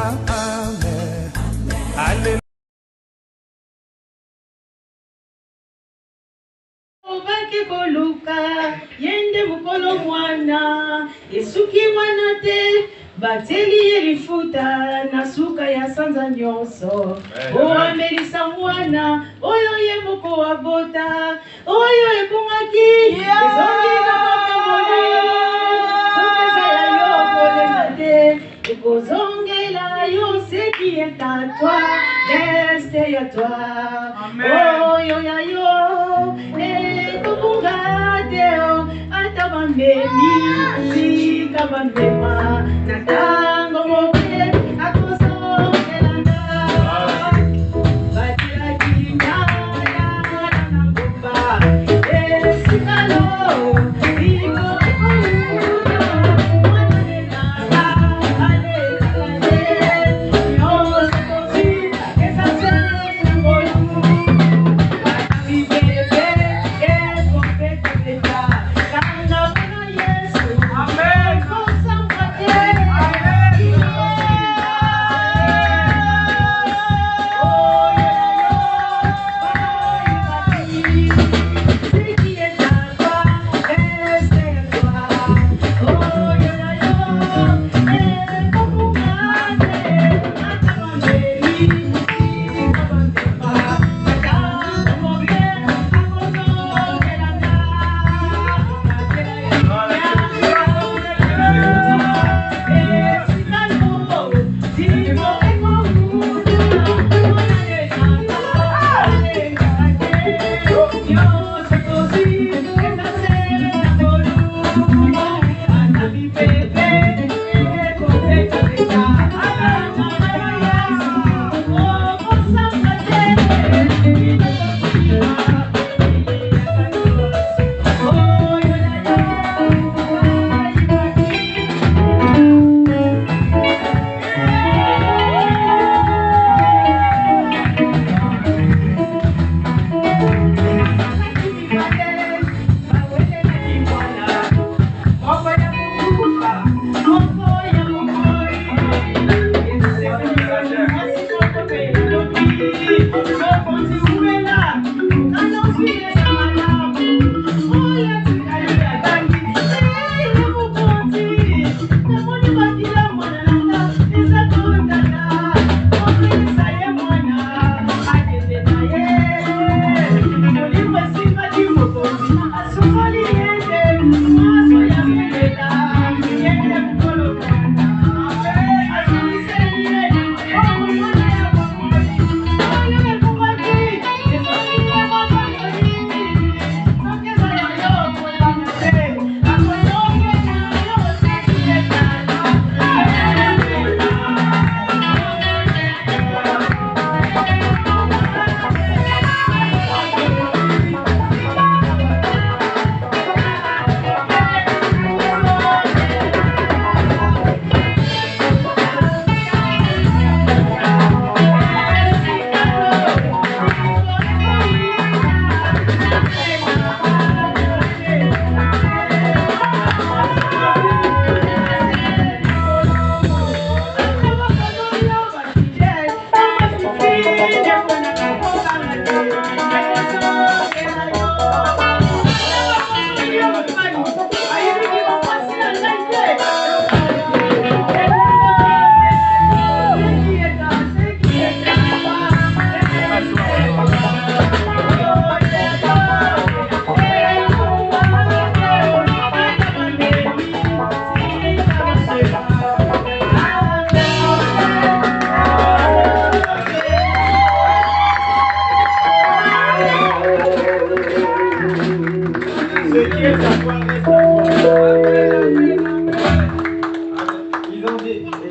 Amen. Alléluia. Koluka yende mukolo mwana esuki mwana te bateli elifuta na suka ya sanza nyonso oamelisa mwana oyo ye moko abota oyo ebungaki ezongi na mapemoli sopesa ya yo kolenga te ekozongela yo seki etatwa deste ya twa oyo ya yo ekobungateo ata bambemi sika bambema na tango moke akosongelanga batiaki nyaya na ngomba esikalo iko ekouta mwananenanga alekale nyonso kosi esasena ngolu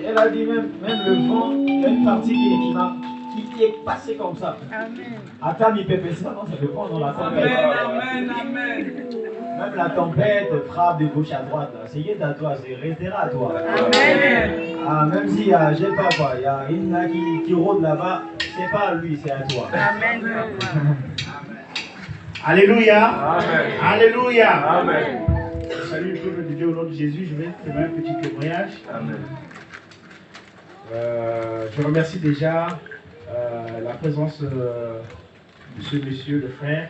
Elle a dit même le vent, il y a une partie qui est passée comme ça. Amen. Attends, il peut ça, non, ça peut prendre dans la tempête. Amen, amen. Même la tempête frappe de gauche à droite. C'est à toi, c'est restera à toi. Amen. Ah, même si, je sais pas quoi, il y a une qui rôde là-bas, c'est pas lui, c'est à toi. Amen. Alléluia. Amen. Alléluia. Amen. Salut le peuple de Dieu au nom de Jésus. Je vais faire un petit témoignage. Amen. Je remercie déjà la présence de ce monsieur, le frère.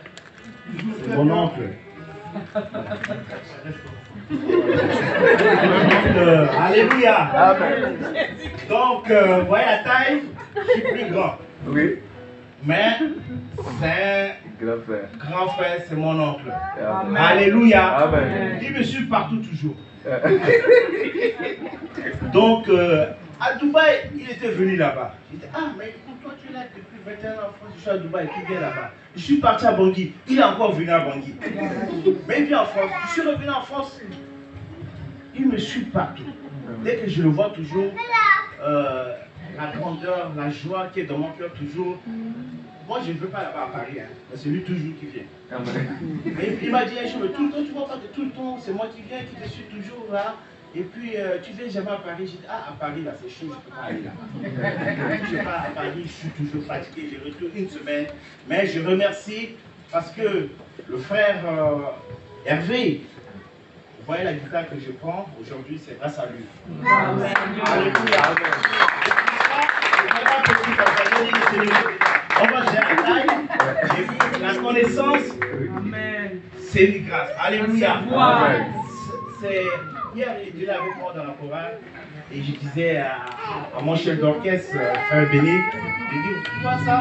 C'est mon oncle. Alléluia. Amen. Donc, vous voyez la taille, je suis plus grand. Oui. Mais c'est Grand frère. grand frère, c'est mon oncle. Amen. Alléluia. Amen. Il me suit partout toujours. Donc, à Dubaï, il était venu là-bas. Il dit, ah, mais écoute, toi, tu es là depuis 21 ans en France, je suis à Dubaï, tu viens là-bas. Je suis parti à Bangui, il est encore venu à Bangui. Mais il vient en France, je suis revenu en France, il me suit partout. Dès que je le vois toujours, la grandeur, la joie qui est dans mon cœur toujours. Moi, je ne veux pas là-bas à Paris, hein, mais c'est lui toujours qui vient. Mais il m'a dit un jour, mais tout le temps, tu vois pas que tout le temps, c'est moi qui viens, qui te suis toujours là. Et puis, tu viens jamais à Paris. J'ai dit, ah, à Paris, là, c'est chaud, je ne peux pas aller là-bas. Je ne vais pas à Paris, je suis toujours fatigué, je retourne une semaine. Mais je remercie parce que le frère Hervé, vous voyez la guitare que je prends, aujourd'hui, c'est grâce à lui. Amen. Alléluia. On va gérer la taille, et puis la connaissance, c'est une grâce. Alléluia. Hier, il était avec moi dans la chorale et je disais à mon chef d'orchestre, frère Béni, je dis, tu vois ça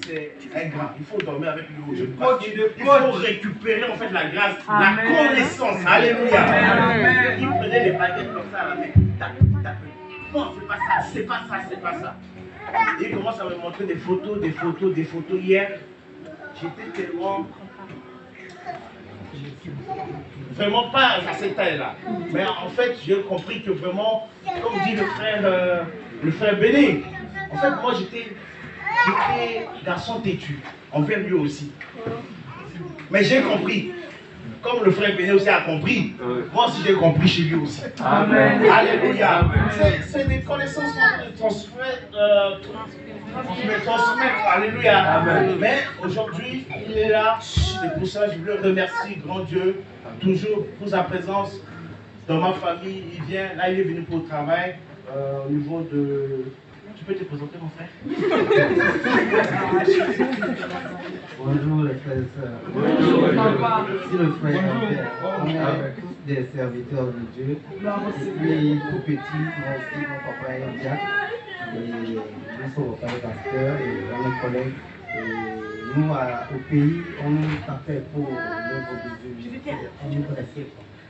c'est un grand. Il faut dormir avec lui aujourd'hui. Il faut récupérer en fait la grâce, la connaissance. Alléluia. Il prenait les baguettes comme ça à la main. Tac, tac. Non, c'est pas ça, c'est pas ça, c'est pas ça. Et il commence à me montrer des photos, des photos, des photos. Hier, j'étais tellement... Vraiment pas à cette taille-là. Mais en fait, j'ai compris que vraiment, comme dit le frère Béné, en fait, moi j'étais garçon têtu, envers lui aussi. Mais j'ai compris. Comme le frère Béné aussi a compris, moi aussi j'ai compris chez lui aussi. Amen. Alléluia. C'est des connaissances qu'on transmettre. Alléluia. Amen. Mais aujourd'hui, il est là. Et pour ça, je le remercie, grand Dieu, toujours pour sa présence dans ma famille. Il vient, là il est venu pour le travail, au niveau de... Tu peux te présenter mon frère? Bonjour les frères et sœurs. Bonjour. Ici le frère Albert. On est tous des serviteurs de Dieu. Et puis tout petit, moi aussi, mon papa est un diacre. Et nous sommes au pasteur et on est collègues. Et nous, au pays, on nous tapait pour l'œuvre de Dieu. On nous dressait.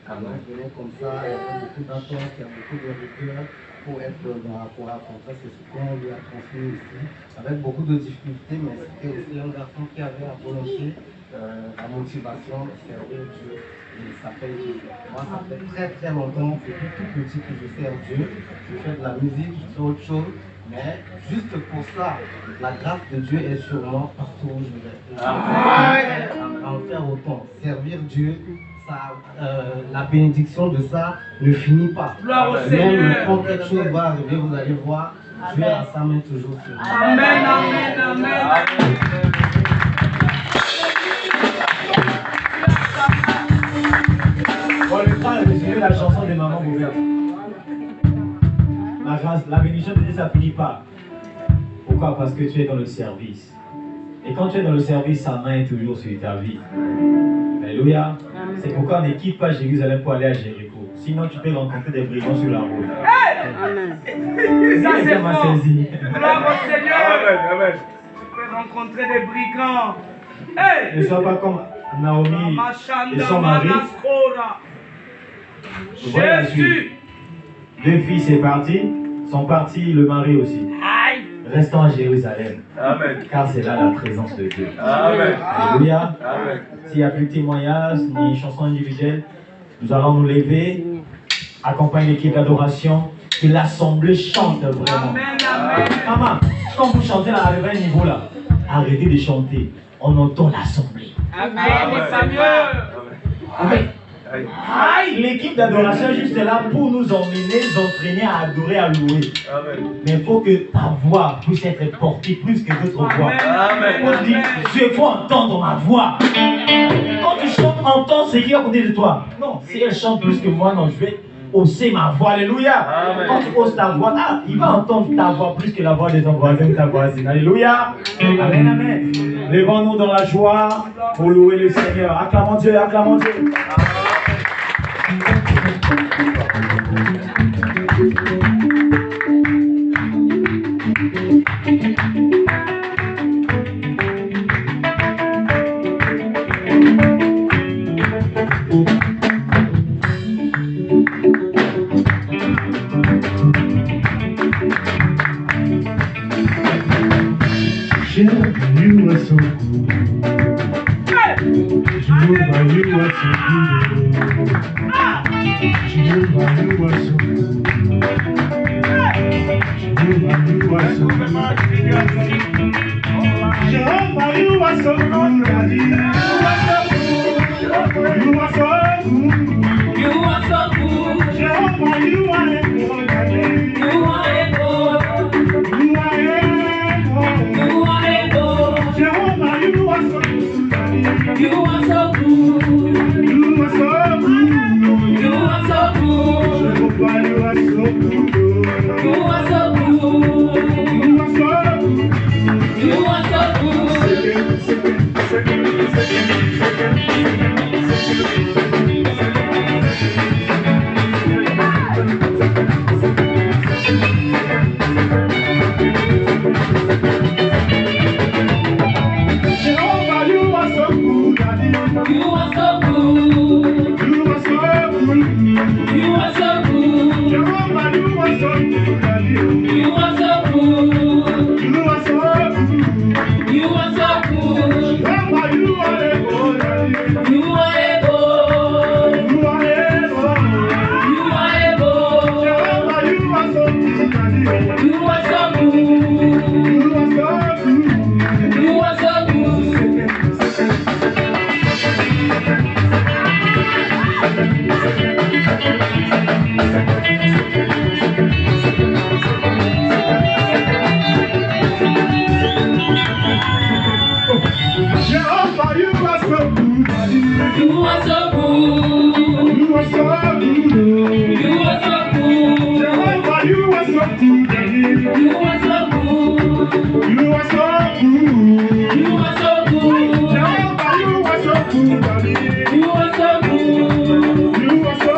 On venait comme ça, il y avait beaucoup d'attentes, il y a beaucoup de rigueur pour être dans la chorale comme ça. C'est ce qu'on lui a transmis ici, avec beaucoup de difficultés, mais c'était aussi un garçon qui avait la volonté, la motivation de servir Dieu. Et ça fait moi, ça fait très très longtemps, depuis tout petit que je sers Dieu. Je fais de la musique, je fais autre chose. Mais juste pour ça, la grâce de Dieu est sur moi partout où je vais. En faire autant, servir Dieu, ça, la bénédiction de ça ne finit pas. Même quand quelque chose va arriver, vous allez voir, Dieu a sa main toujours sur vous. Amen, amen, amen. Bon, le temps est résumé la chanson de Maman Bouvert. La bénédiction de Dieu, ça ne finit pas. Pourquoi? Parce que tu es dans le service. Et quand tu es dans le service, sa main est toujours sur ta vie. Alléluia. C'est pourquoi on ne quitte pas Jérusalem pour aller à Jéricho. Sinon, tu peux rencontrer des brigands sur la route. Amen. Ça, c'est fort. Gloire au Seigneur. Amen. Amen. Tu peux rencontrer des brigands. Hey! Ne sois pas comme Naomi et son mari. Voilà la suite. Jésus. 2 filles, c'est parti. Sont partis, le mari aussi. Aïe. Restons à Jérusalem. Amen. Car c'est là la présence de Dieu. Amen. Alléluia. Amen. S'il n'y a plus de témoignages ni chansons individuelles, nous allons nous lever, accompagner l'équipe d'adoration, que l'assemblée chante vraiment. Amen, amen. Maman, quand vous chantez là, à un niveau là, arrêtez de chanter. On entend l'assemblée. Amen, Seigneur. Amen. Amen. Aïe, l'équipe d'adoration est juste là pour nous emmener, nous entraîner à adorer, à louer. Amen. Mais il faut que ta voix puisse être portée plus que d'autres voix. Amen. On dit, je veux entendre ma voix. Quand tu chantes, entends ce qui est à côté de toi. Non, si elle chante plus que moi, non, je vais hausser ma voix. Alléluia. Quand tu hausses ta voix, il va entendre ta voix plus que la voix des voisins ou ta voisine. Alléluia. Amen, amen. Levons-nous dans la joie pour louer le Seigneur. Acclamons Dieu, acclamons Dieu. You are so good. Jehovah, you are so good. Jehovah, you are so good. Jehovah, you are so good. Jehovah, you are so good, Daddy. You are so good. You are so good. Jehovah, you are a good, Daddy. You are a God. You are a God. You are a God. Jehovah, you are so good, Daddy. You are so good. You are so good. You are so good. Jehovah, you are so good. You are so good. You are so good. You are so good. Jehovah, you are so good, Daddy. You are so good. You are so good. You are so good. Jehovah, you are so good, Daddy. You are so good. You are so good. You are so good. Jehovah, you are a God, Daddy. You are a God. You are a God. You are a God. Jehovah, you are so good, Daddy. You are so good. You are so good. You are so good. Jehovah, you are so good, Daddy. You are so good. You are so good. You are so good. Jehovah, you are so good, Daddy. You are so good. You are so good. You are so good. Jehovah, you are so good, Daddy. You are so good. You are so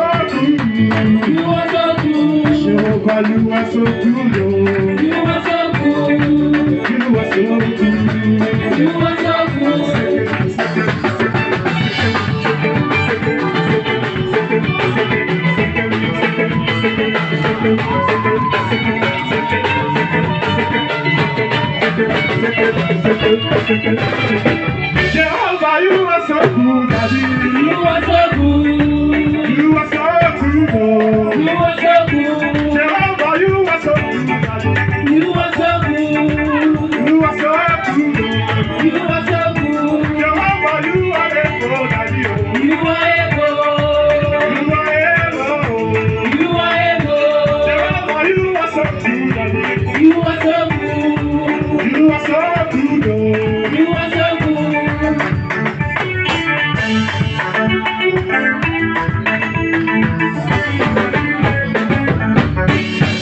good. You are so good. Jehovah, you are so good, oh. You are so good. You are so good. You are so good. Jehovah, you are so good, Daddy. You are so good. You are so good, oh. You are so good. Jehovah, you are so good, Daddy. You are so good. You are so good, oh. You are so good. Jehovah, you are a God, Daddy, oh. You are a God. You are a God. You are a God. Jehovah, you are so good, Daddy. You are so good. You are so good, oh. You are so good.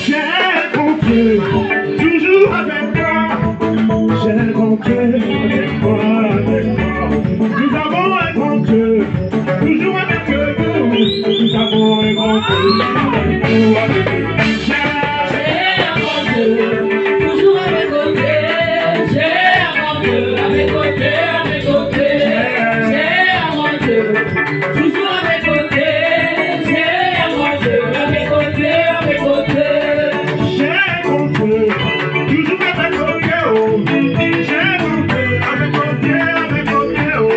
J'ai compris, toujours avec toi. J'ai compris, avec toi, avec toi. Nous avons un grand Dieu, toujours avec nous. Nous avons un grand Dieu, avec nous, avec nous. J'ai un grand Dieu, toujours à mes côtés. J'ai un grand Dieu, à mes côtés, à mes côtés. J'ai un grand Dieu, toujours à mes côtés. J'ai un grand Dieu, à mes côtés, à mes côtés. J'ai compris, toujours avec côté, oh. J'ai compris, avec côté, oh.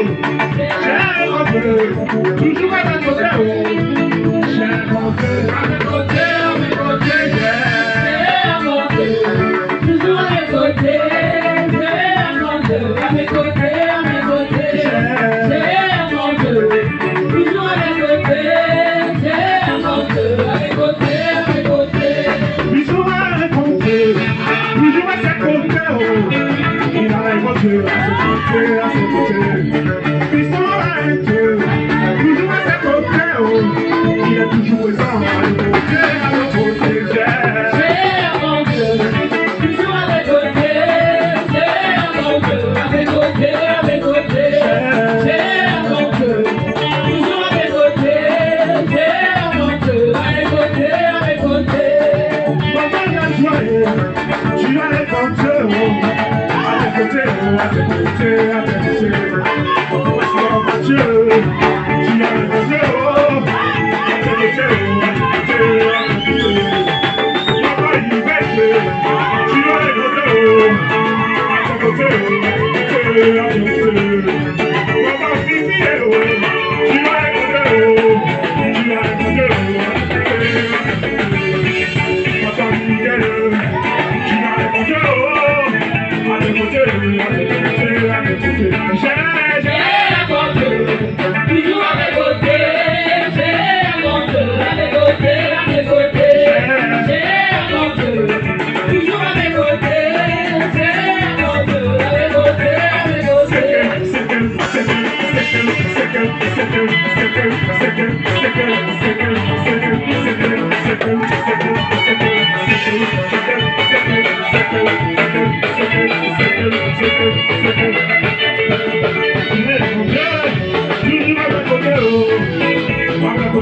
J'ai compris, toujours avec côté, oh. J'ai compris, avec côté, J'ai un grand Dieu, toujours à mes côtés. J'ai un grand Dieu, à mes côtés, à mes côtés. J'ai un grand Dieu, toujours à mes côtés. J'ai un grand Dieu, à mes côtés, à mes côtés. Bisous à raconter, toujours à ses côtés, oh. Il a récolté à ses côtés, à ses côtés. Bisous à raconter, toujours à ses côtés.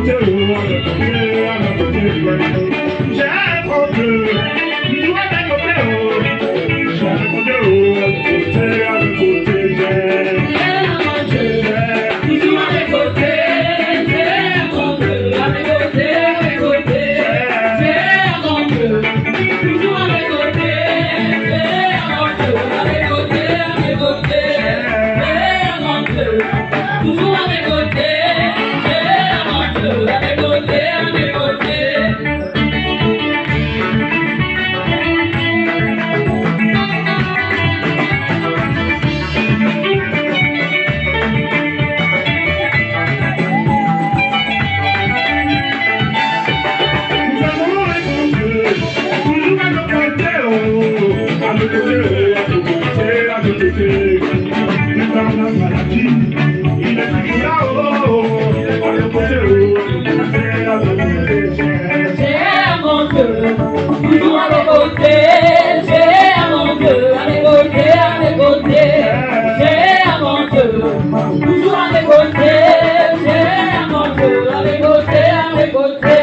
côté, à mes côtés, à mes côtés. J'ai un grand Dieu, toujours à mes côtés, j'ai un grand Dieu, à mes côtés, j'ai un grand Dieu, toujours à mes côtés, j'ai un grand Dieu, à mes côtés, j'ai un grand Dieu, toujours à mes côtés, j'ai un grand Dieu, à mes côtés, j'ai un grand Dieu, toujours à mes côtés, j'ai un grand Dieu, à mes côtés, à mes côtés.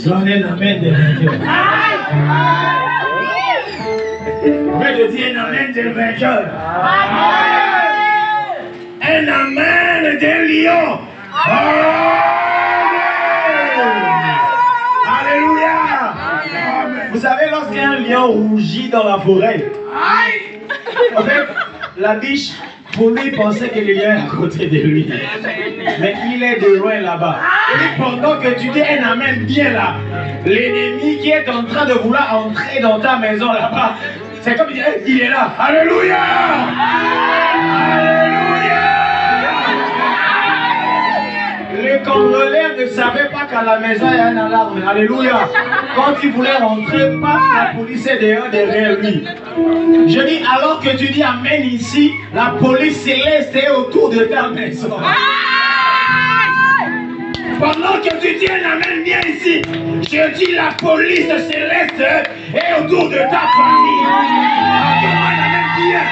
Donnez la main de vainqueur. Mais je dis un amen de vainqueur. Un amen de lion. Alléluia. Vous savez, lorsqu'un lion rougit dans la forêt, en fait, la biche, pour lui, pensait que le lion est à côté de lui. Mais il est de loin là-bas. Et pendant que tu dis un amen bien là, l'ennemi qui est en train de vouloir entrer dans ta maison là-bas, c'est comme il est là. Alléluia! Alléluia! Les Congolais ne savaient pas qu'à la maison il y a une alarme. Alléluia! Quand il voulait rentrer, paf, la police est dehors derrière lui. Je dis, alors que tu dis amen ici, la police céleste est autour de ta maison. Pendant que tu dis un amen bien ici, je dis la police céleste est autour de ta famille. Attends, un amen bien.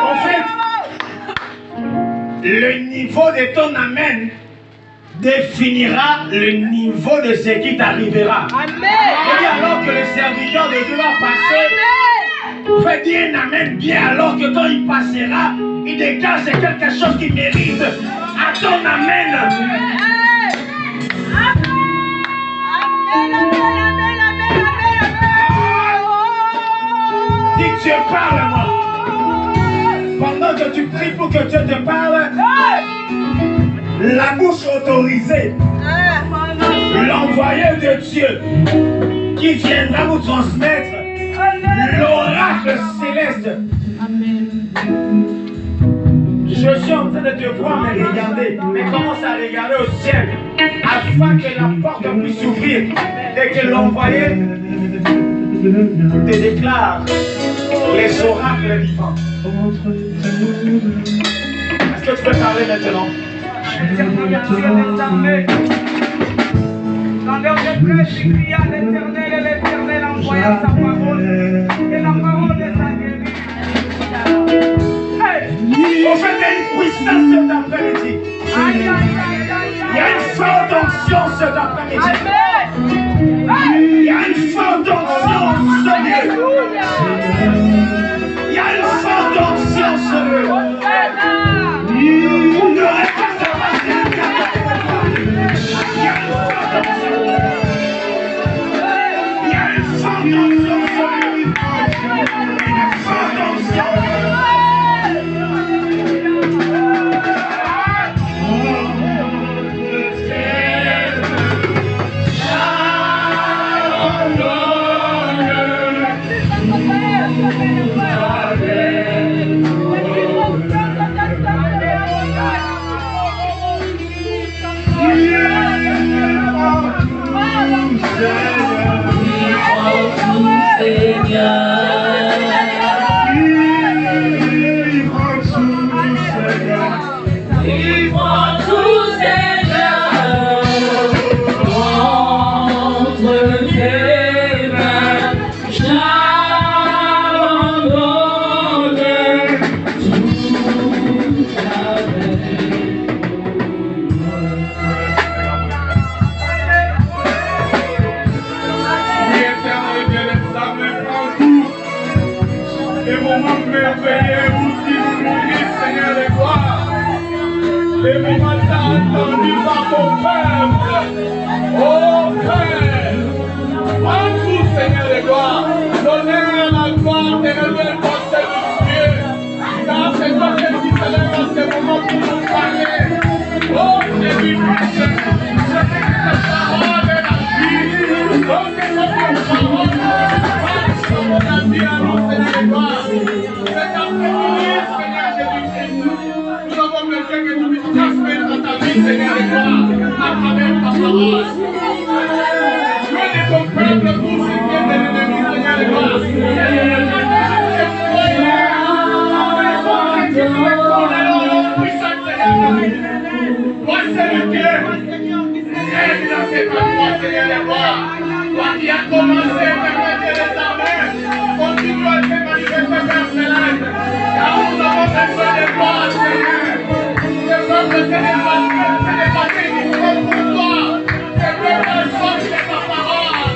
En fait, le niveau de ton amen définira le niveau de ce qui t'arrivera. Et alors que le serviteur de Dieu va passer, fais dire un amen bien, alors que quand il passera, il dégage quelque chose qui mérite à ton amen. Dis Dieu, parle-moi. Pendant que tu pries pour que Dieu te parle, la bouche autorisée, l'envoyé de Dieu qui viendra vous transmettre l'oracle céleste. Je suis en train de te voir me regarder, mais commence à regarder au ciel afin que la porte puisse s'ouvrir et que l'envoyé te déclare les oracles vivants. Est-ce que tu peux parler maintenant? Dans leur détresse, il cria à l'Éternel et l'Éternel envoya sa parole. Et la parole de sa guérie. On fait une puissance cet après-midi. Il y a une forte onction cet après-midi. Il y a une forte onction ce lieu. Il y a une forte onction ce lieu. Vous n'aurez pas de les moments attendus par mon peuple. Oh Père, en tout Seigneur de gloire, l'honneur, la gloire, d'élever le conseil de Dieu. Car c'est toi qui célèbre dans ce moment pour nous parler. Oh Jésus Christ, je sais que ta parole est la vie. Oh que ta parole passe sur la vie à nous, Seigneur de gloire. C'est après-midi, Seigneur Jésus-Christ. Nous avons besoin que tu puisses transmettre à ta vie, Seigneur de gloire, à travers ta parole. Loin de ton peuple pour signer de l'ennemi, Seigneur de gloire. Toi, c'est le Dieu. Aide dans cette endroit, Seigneur de gloire. Toi qui as commencé à permettre les armées, continue à te manifester vers cela. Car nous avons besoin de toi, Seigneur. Ce peuple se n'est pas uniquement pour toi. Ce peuple a sorti de ta parole.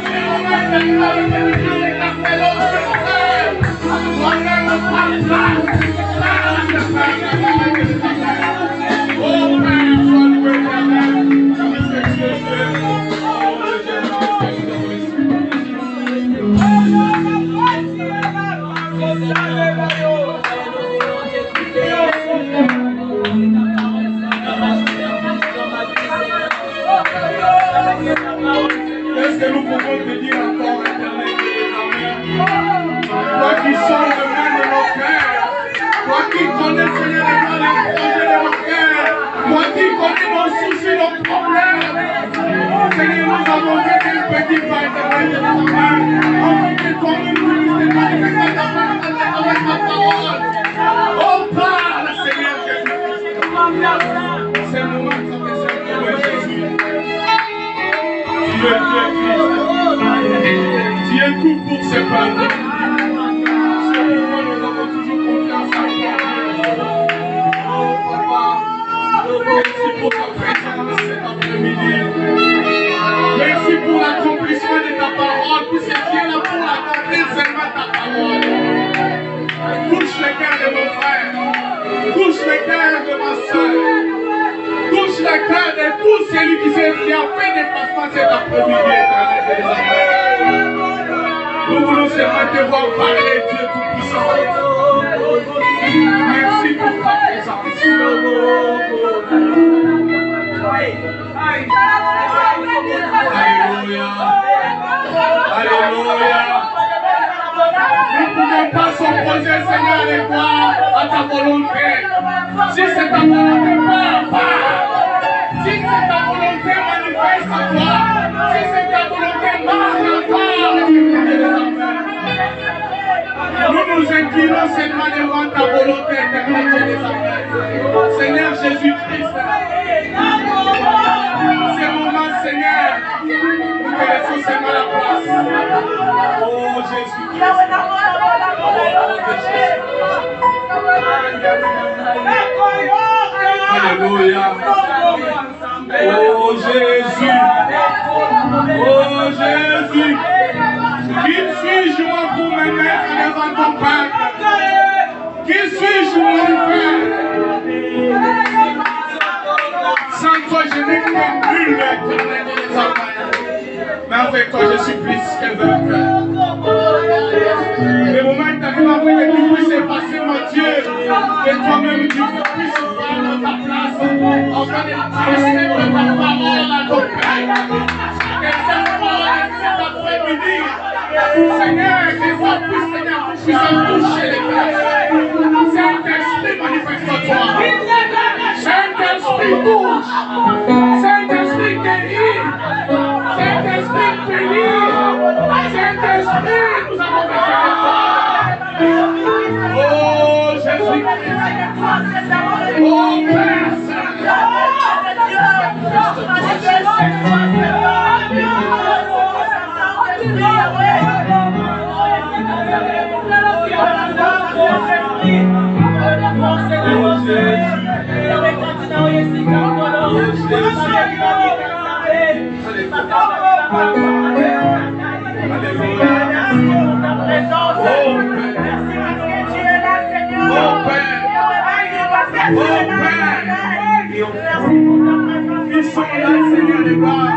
Et on va te faire le bénéfice de ta présence, Seigneur. Toi-même, parle. Oh Père, sois loué, Éternel. Comme c'est Dieu. C'est un moment de confession pour Jésus. Tu es tout pour ses peuples. C'est le moment où nous avons toujours confiance en toi. Oh papa, merci pour ta présence cet après-midi. Merci pour l'accomplissement de ta parole, puisque tu es là pour accomplir seulement ta parole. Touche le cœur de mon frère, touche le cœur de ma soeur, touche le cœur de tout celui qui a fait des passements cet après-midi, éternel. Nous voulons seulement te voir parler, Dieu Tout-Puissant. Merci pour ta présence. Alléluia. Alléluia. Nous ne pouvons pas s'opposer, Seigneur, avec toi à ta volonté. Si c'est ta volonté, pas. Si c'est ta volonté, manifeste à toi. Si c'est ta volonté, marche à toi. Nous nous inclinons seulement devant ta volonté, éternelle des affaires. Seigneur Jésus-Christ, ce moment, Seigneur, nous te laissons seulement la place. Oh Jésus-Christ. Alléluia. Oh Jésus. Oh Jésus. Qui suis-je moi pour me mettre devant ton Père? Qui suis-je moi, Père? Sans toi, je n'ai que nul, éternel des affaires. Mais avec toi, je suis plus que vainqueur. Le moment est arrivé après que tu puisses effacer mon Dieu, et toi-même tu puisses prendre ta place, afin de transmettre ta parole à ton Père. Que cette parole, cet après-midi, Seigneur, que ça puisse, Seigneur, toucher les cœurs. Saint-Esprit, manifeste-toi. Saint-Esprit, bouge. Saint-Esprit, guéris. Saint-Esprit, bénis. Saint-Esprit, nous avons besoin de toi. Oh, Jésus-Christ. Oh, Père ils sont là, Seigneur de gloire.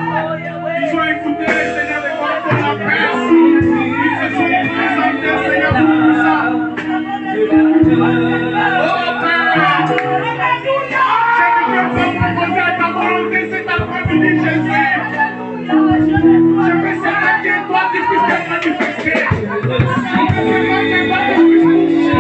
Ils ont écouté, Seigneur de gloire, pour la paix. Ils se sont présentés, Seigneur, pour ça. Oh Père, je ne peux pas proposer à ta volonté cet après-midi, Jésus. Je veux seulement que toi, tu puisses te manifester. Je veux seulement que toi, tu puisses toucher.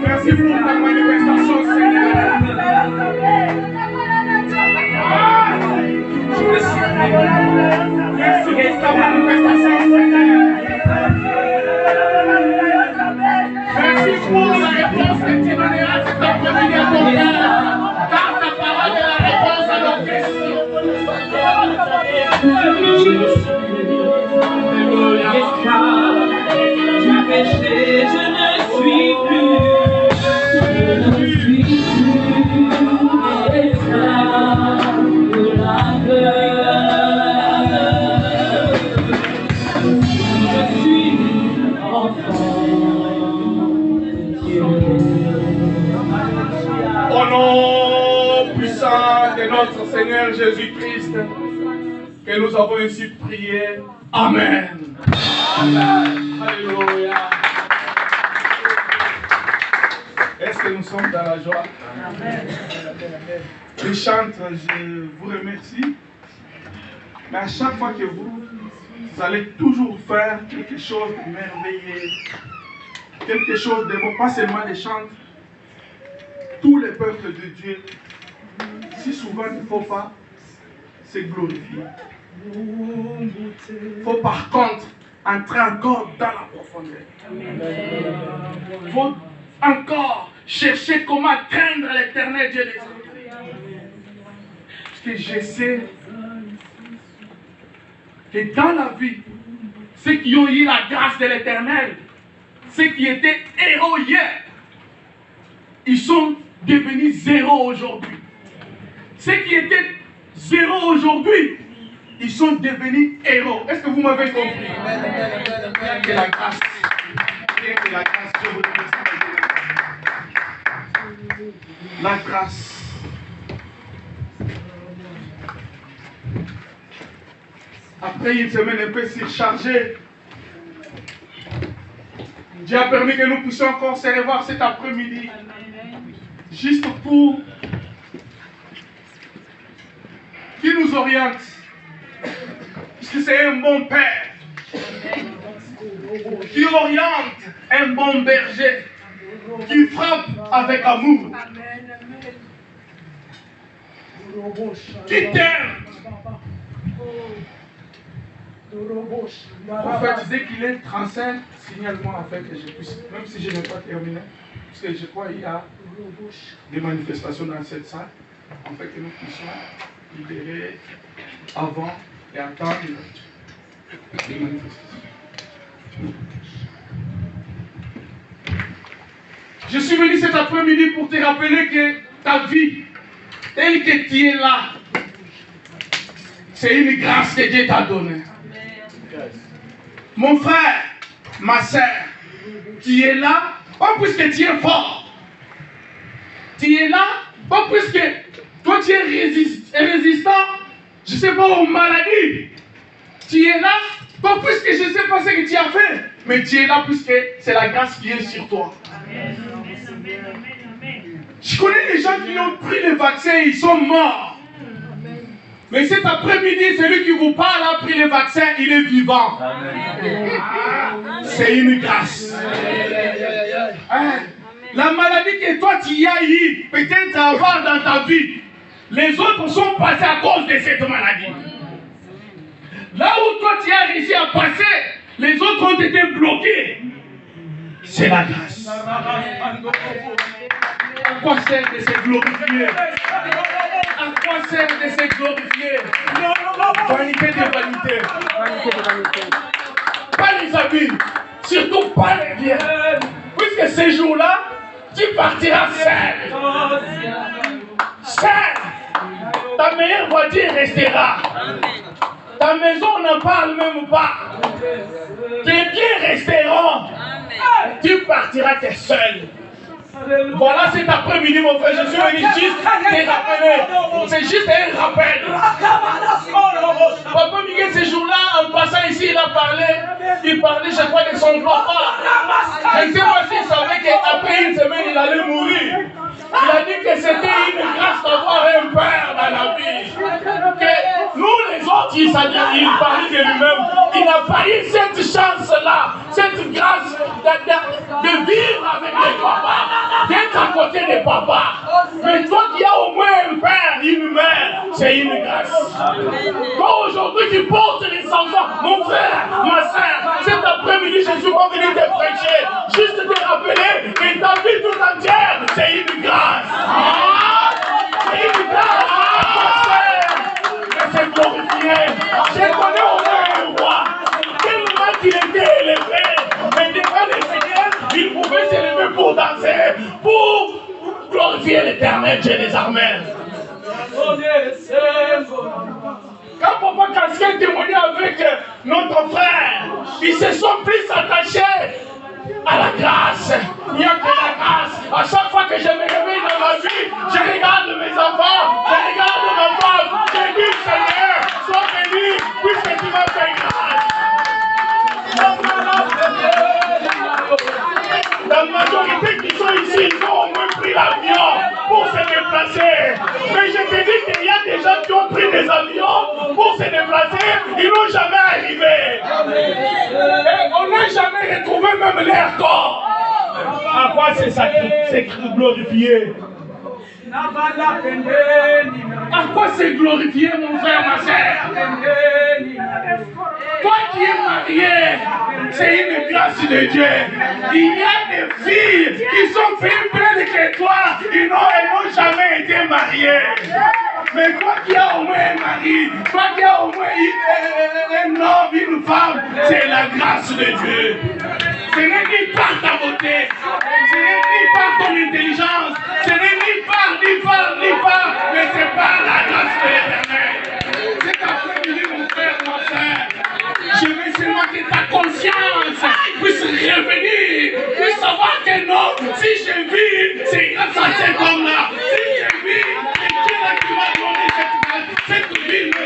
Merci pour ta manifestation, Seigneur. Merci pour ta manifestation, Seigneur. Merci pour la réponse que tu donneras cet après-midi à ton cœur. Car ta parole est la réponse à nos questions. Du péché, je ne suis plus. Je ne suis plus esclave de la peur. Je suis enfant notre Seigneur Jésus-Christ que nous avons ainsi prié. Amen. Amen. Alléluia. Est-ce que nous sommes dans la joie? Amen. Les chantres, je vous remercie. Mais à chaque fois que vous allez toujours faire quelque chose de merveilleux, quelque chose de bon, pas seulement les chantres, tous les peuples de Dieu, si souvent il ne faut pas se glorifier. Il faut par contre entrer encore dans la profondeur. Il faut encore chercher comment atteindre l'éternel Dieu des hommes. Parce que je sais que dans la vie, ceux qui ont eu la grâce de l'éternel, ceux qui étaient héros hier, ils sont devenus zéro aujourd'hui. Ceux qui étaient zéro aujourd'hui, ils sont devenus héros. Est-ce que vous m'avez compris? Bien que la grâce, je vous remercie. La grâce. Après une semaine un peu surchargée, Dieu a permis que nous puissions encore se revoir cet après-midi. Juste pour qu'il nous oriente. Parce que c'est un bon père qui oriente, un bon berger qui frappe avec amour, qui t'aime. En fait, dès qu'il est 35, signale-moi afin que je puisse, même si je n'ai pas terminé, parce que je crois qu'il y a des manifestations dans cette salle, en fait que nous puissions libérer avant et attendre les manifestations. Je suis venu cet après-midi pour te rappeler que ta vie, telle que tu es là, c'est une grâce que Dieu t'a donnée. Mon frère, ma soeur, tu es là, pas puisque tu es fort. Tu es là, pas puisque toi tu es résistant, je ne sais pas, aux maladies. Tu es là, pas puisque je ne sais pas ce que tu as fait, mais tu es là puisque c'est la grâce qui est sur toi. Je connais les gens qui ont pris le vaccin, ils sont morts. Mais cet après-midi, celui qui vous parle a pris le vaccin, il est vivant. C'est une grâce. Hein? La maladie que toi tu as eu, peut-être avoir dans ta vie, les autres sont passés à cause de cette maladie. Là où toi tu as réussi à passer, les autres ont été bloqués. C'est la grâce. À quoi sert de se glorifier? À quoi sert de se glorifier? Vanité de vanité. Pas les habits, surtout pas les biens. Puisque ces jours-là, tu partiras seul. Seul. Ta meilleure voiture restera. Ta maison, on n'en parle même pas. Tes biens resteront. Tu partiras t'es seul. Voilà cet après-midi, mon frère, je suis venu juste te rappeler. C'est juste un rappel. Papa Miguel, ces jours-là, en passant ici, il parlait chaque fois de son papa. Je ne sais pas s'il savait qu'après une semaine, il allait mourir. Il a dit que c'était une grâce d'avoir un père dans la vie. Que nous, les autres, il parlait de lui-même. Il n'a pas eu cette chance-là, cette grâce de vivre avec les papas, d'être à côté des papas. Mais toi qui as au moins un père, une mère, c'est une grâce. Toi, aujourd'hui, tu portes les enfants. Mon frère, ma soeur, cet après-midi, je ne suis pas venu te prêcher. Juste te rappeler que ta vie tout entière, c'est une grâce. C'est une grâce. C'est glorifié. Je connais au moins un roi. Quel moment qu'il était élevé, mais devant le Seigneur, il pouvait s'élever pour danser, pour glorifier l'éternel Dieu des armées. Quand Papa Casquet témoignait avec notre frère, ils se sont plus attachés à la grâce. Il n'y a que la grâce. À chaque fois que je me réveille dans ma vie, je regarde mes enfants, je regarde ma femme. majorité qui sont ici, ils ont au moins pris l'avion pour se déplacer. Mais je te dis qu'il y a des gens qui ont pris des avions pour se déplacer, ils n'ont jamais arrivé. Et on n'a jamais retrouvé même leur corps. À quoi c'est glorifié? À quoi c'est glorifié, mon frère, ma soeur? Toi qui es marié, c'est une grâce de Dieu. Il y a des filles qui sont plus belles que toi, elles n'ont jamais été mariées. Mais toi qui as au moins un mari, toi qui as au moins un homme, une femme, c'est la grâce de Dieu. Ce n'est ni par ta beauté, ce n'est ni par ton intelligence, ce n'est ni par, mais c'est par la grâce de l'Éternel. C'est après-midi, mon frère, ma soeur. Je veux seulement que ta conscience puisse revenir, puisse savoir que non, si je vis, c'est grâce à cet homme-là. Si je vis, c'est Dieu qui m'a donné cette vie, me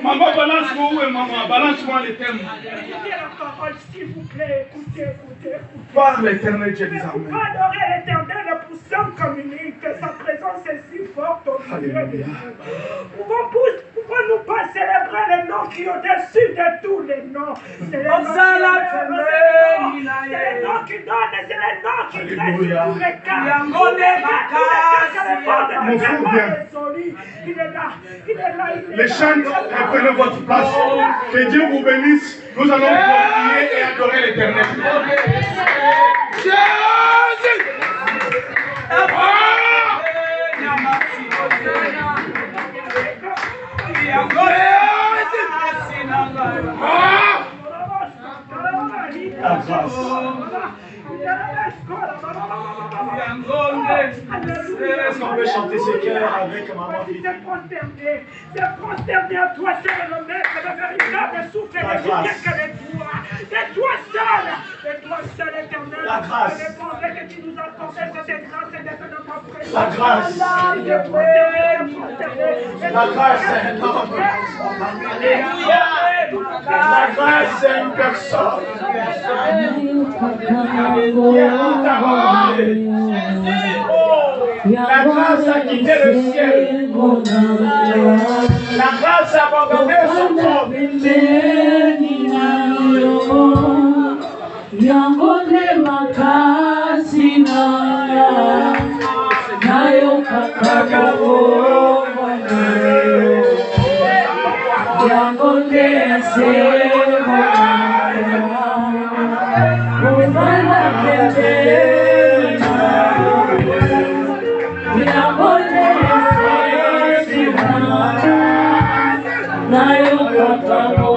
maman, balance-moi où est maman? Balance-moi les thèmes. Écoutez la parole, s'il vous plaît. Écoutez. Par l'Éternel Dieu des armées. Pourquoi adorer l'Éternel pour son communique que sa présence est si forte au milieu de nous? Pourquoi nous pas célébrer les noms qui sont au-dessus de tous les noms? C'est les noms qui donnent, c'est les noms qui restent tous les cas. Mon frère vient. Il est là. Les chants, prenez votre place. Que Dieu vous bénisse. Nous allons prier et adorer l'Éternel. Jésus! Est-ce qu'on peut chanter ce cœur avec maman? C'est prosterné à toi seul, le maître, le véritable souffle de vie, que de toi seul, éternel. La grâce. Je dépendrai que tu nous accordes cette grâce et d'être notre présence. La grâce. La grâce est un homme. La grâce est une personne. La grâce a quitté le ciel. La grâce a abandonné son trône. Yangone makasi nanga nayo kakako Yangone semo Umana kende Yangone semo nayo kakako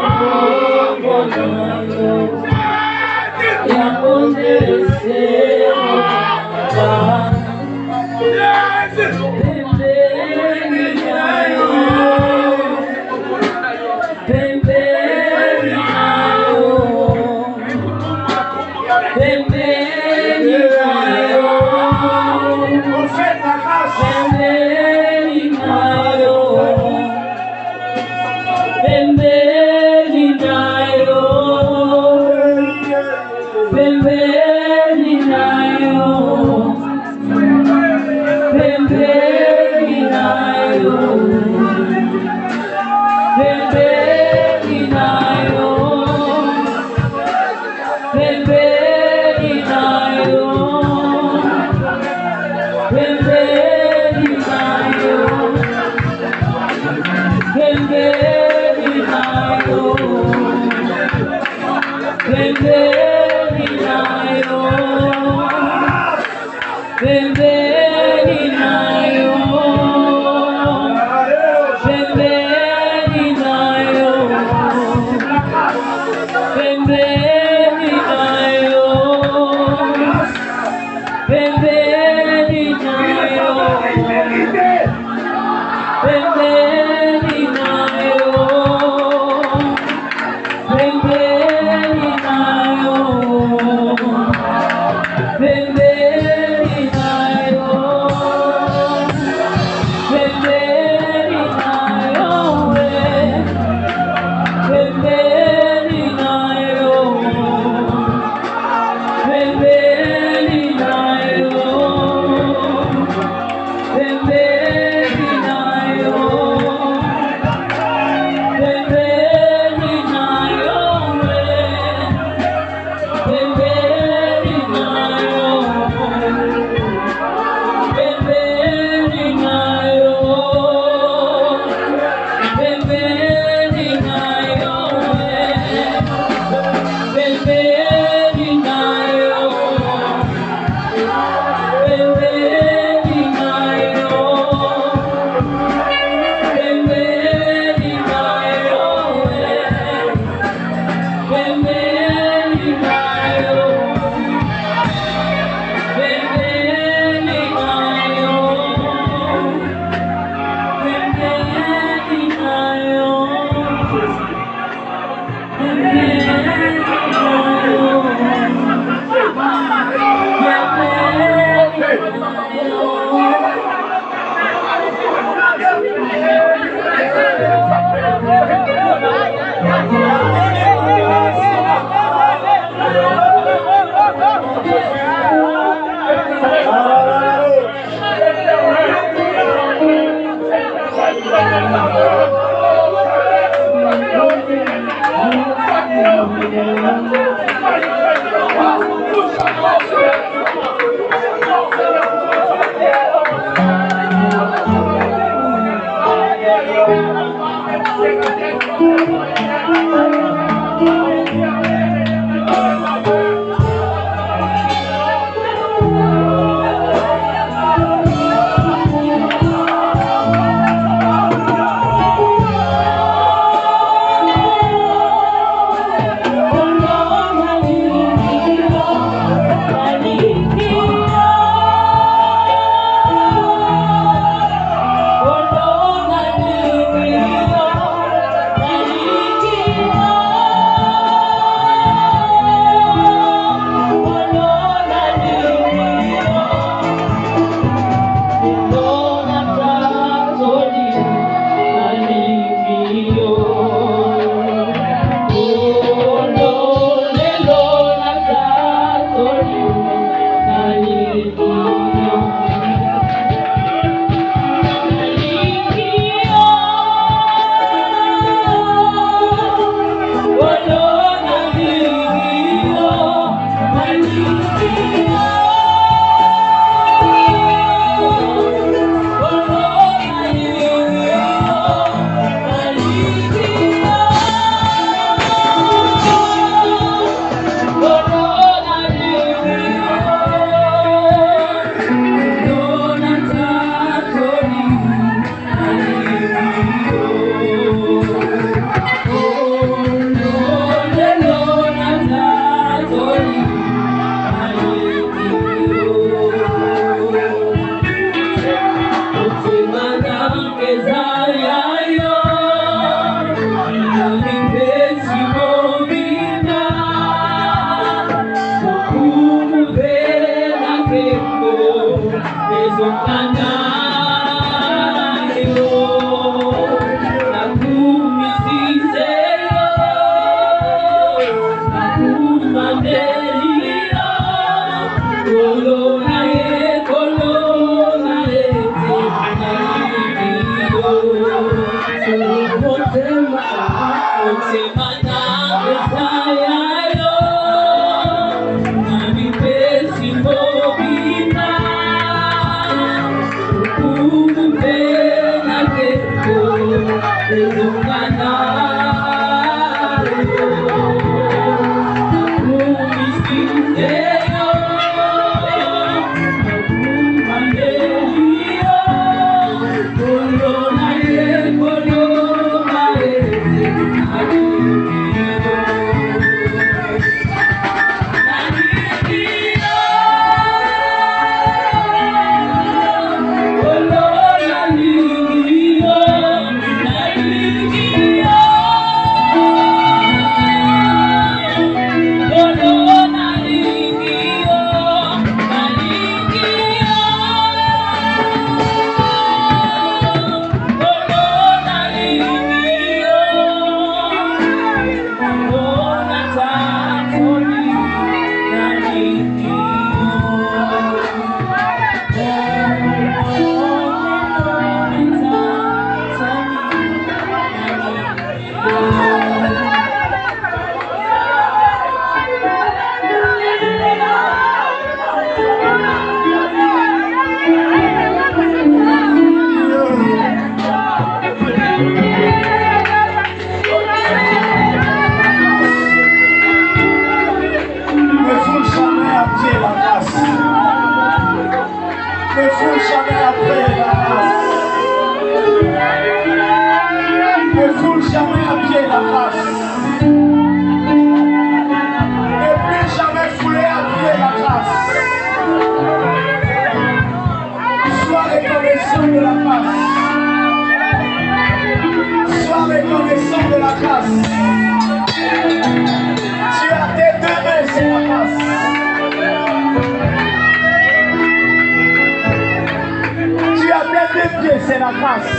C'est la grâce.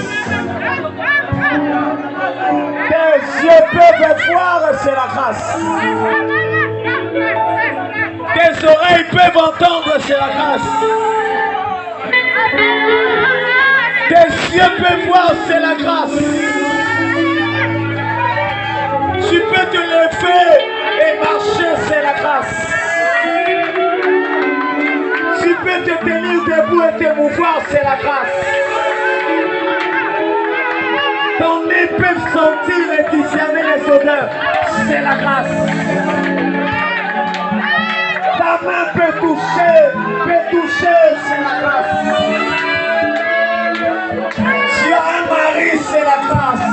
Tes yeux peuvent voir, c'est la grâce. Tes oreilles peuvent entendre, c'est la grâce. Tes yeux peuvent voir, c'est la grâce. Tu peux te lever et marcher, c'est la grâce. Tu peux te tenir debout et te mouvoir, c'est la grâce. Ton nez peut sentir et discerner les odeurs, c'est la grâce. Ta main peut toucher, c'est la grâce. Tu as un mari, c'est la grâce.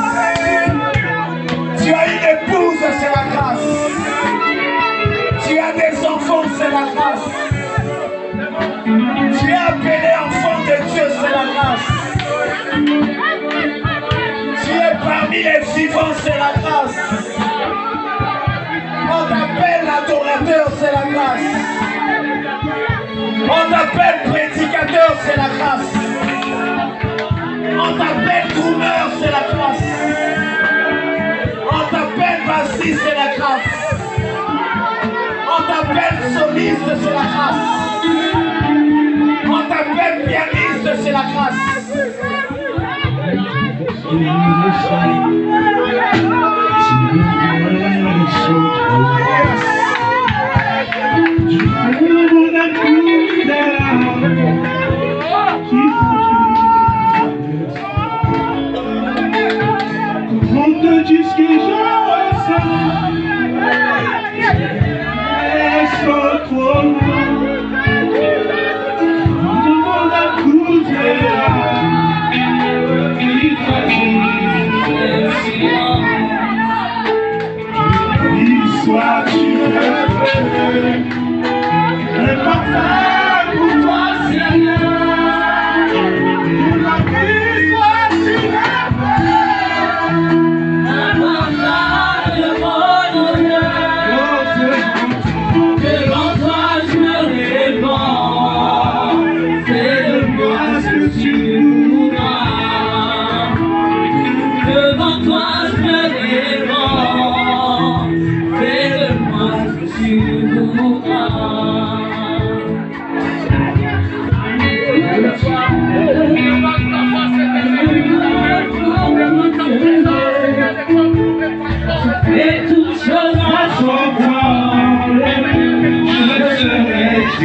Tu as une épouse, c'est la grâce. Tu as des enfants, c'est la grâce. Tu es appelé enfant de Dieu, c'est la grâce. Tu es parmi les vivants, c'est la grâce. On t'appelle adorateur, c'est la grâce. On t'appelle prédicateur, c'est la grâce. On t'appelle groomeur, c'est la grâce. On t'appelle bassiste, c'est la grâce. On t'appelle soliste, c'est la grâce. On t'appelle pianiste, c'est la grâce. On te dit ce que je ressens. Laisse trop on a cruisé soit tu le mais pas pour toi Seigneur. La vie soit tu le devant toi je me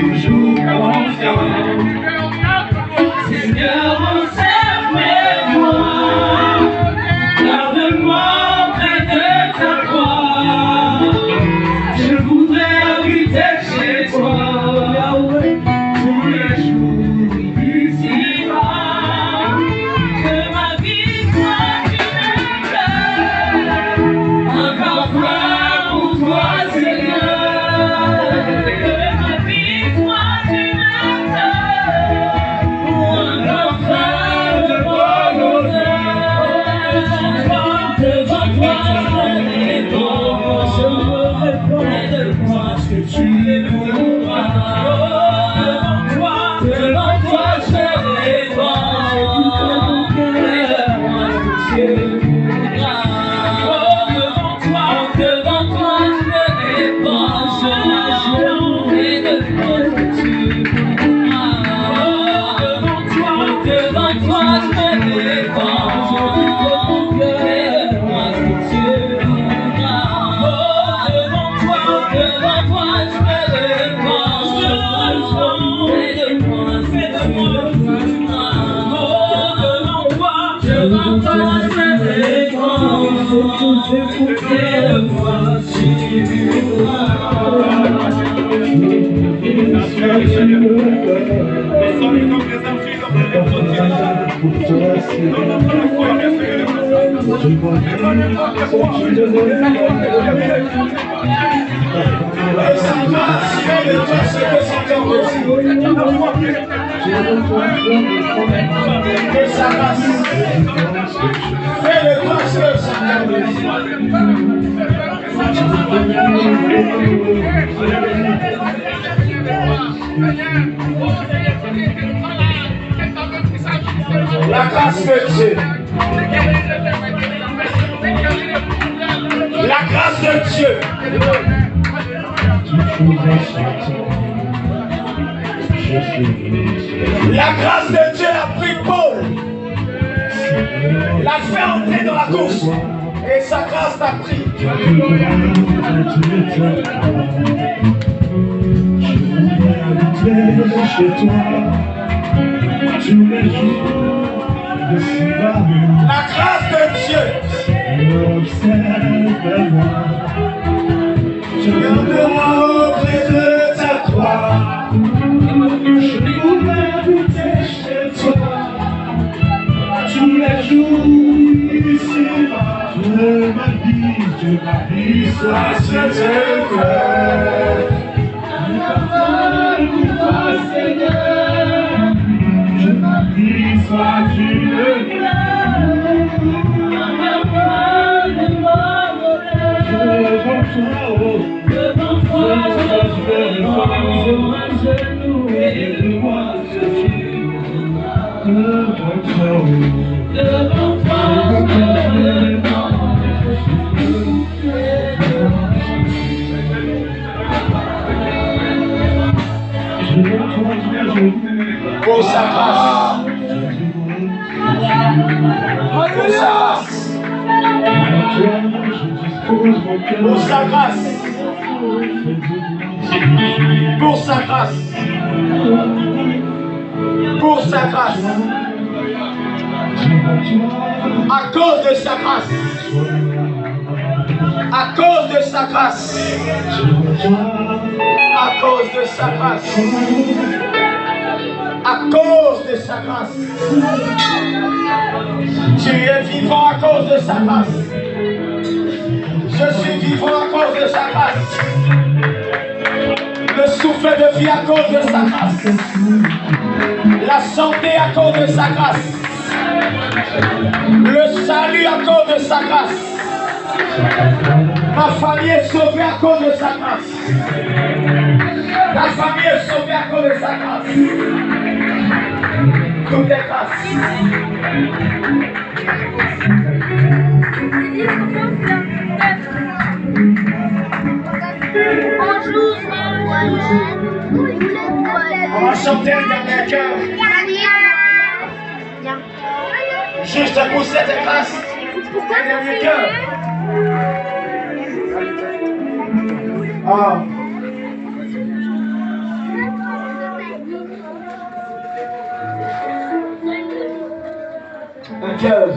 toujours confiant. Seigneur, observe-moi, garde-moi près de ta croix. Je voudrais habiter chez toi tous les jours ici-bas. Que ma vie soit une fleur, un parfum pour toi, Seigneur. Que ma vie soit une fleur, un parfum de bonne odeur. Devant toi, je me réponds, donne-moi ce que tu es pour moi. Devant toi, je me réponds, donne-moi ce que tu es pour moi. Devant toi, je me réponds, et donne-moi ce que tu es pour moi. Devant toi, je me réponds, donne-moi ce que tu es pour moi. Devant toi, je me réponds, et donne-moi ce que tu es pour moi. Devant toi, je me réponds, et donne-moi ce que tu es pour moi. La grâce de Dieu. La grâce de Dieu. La grâce de Dieu a pris Paul, l'a fait entrer dans la course, et sa grâce t'a pris. Chez toi, tous les jours de cela. La grâce de Dieu. Observe-moi, garde-moi auprès de ta croix. Je voudrais habiter chez toi tous les jours ici-bas. De ma vie, sois ce cœur. Seigneur, je m'appuie, sois tu le devant toi, je vais sur un genou et de moi ce que tu devant toi, pour sa grâce. Pour sa grâce. Pour sa grâce. Pour sa grâce. Pour sa grâce. À cause de sa grâce. À cause de sa grâce. À cause de sa grâce. À cause de sa grâce. Tu es vivant à cause de sa grâce. Je suis vivant à cause de sa grâce. Le souffle de vie à cause de sa grâce. La santé à cause de sa grâce. Le salut à cause de sa grâce. Ma famille est sauvée à cause de sa grâce. La famille est sauvée à cause de sa grâce. Tout est grâce. On va chanter le dernier cœur. Juste pour cette grâce. Le dernier cœur. Ah. vainqueur.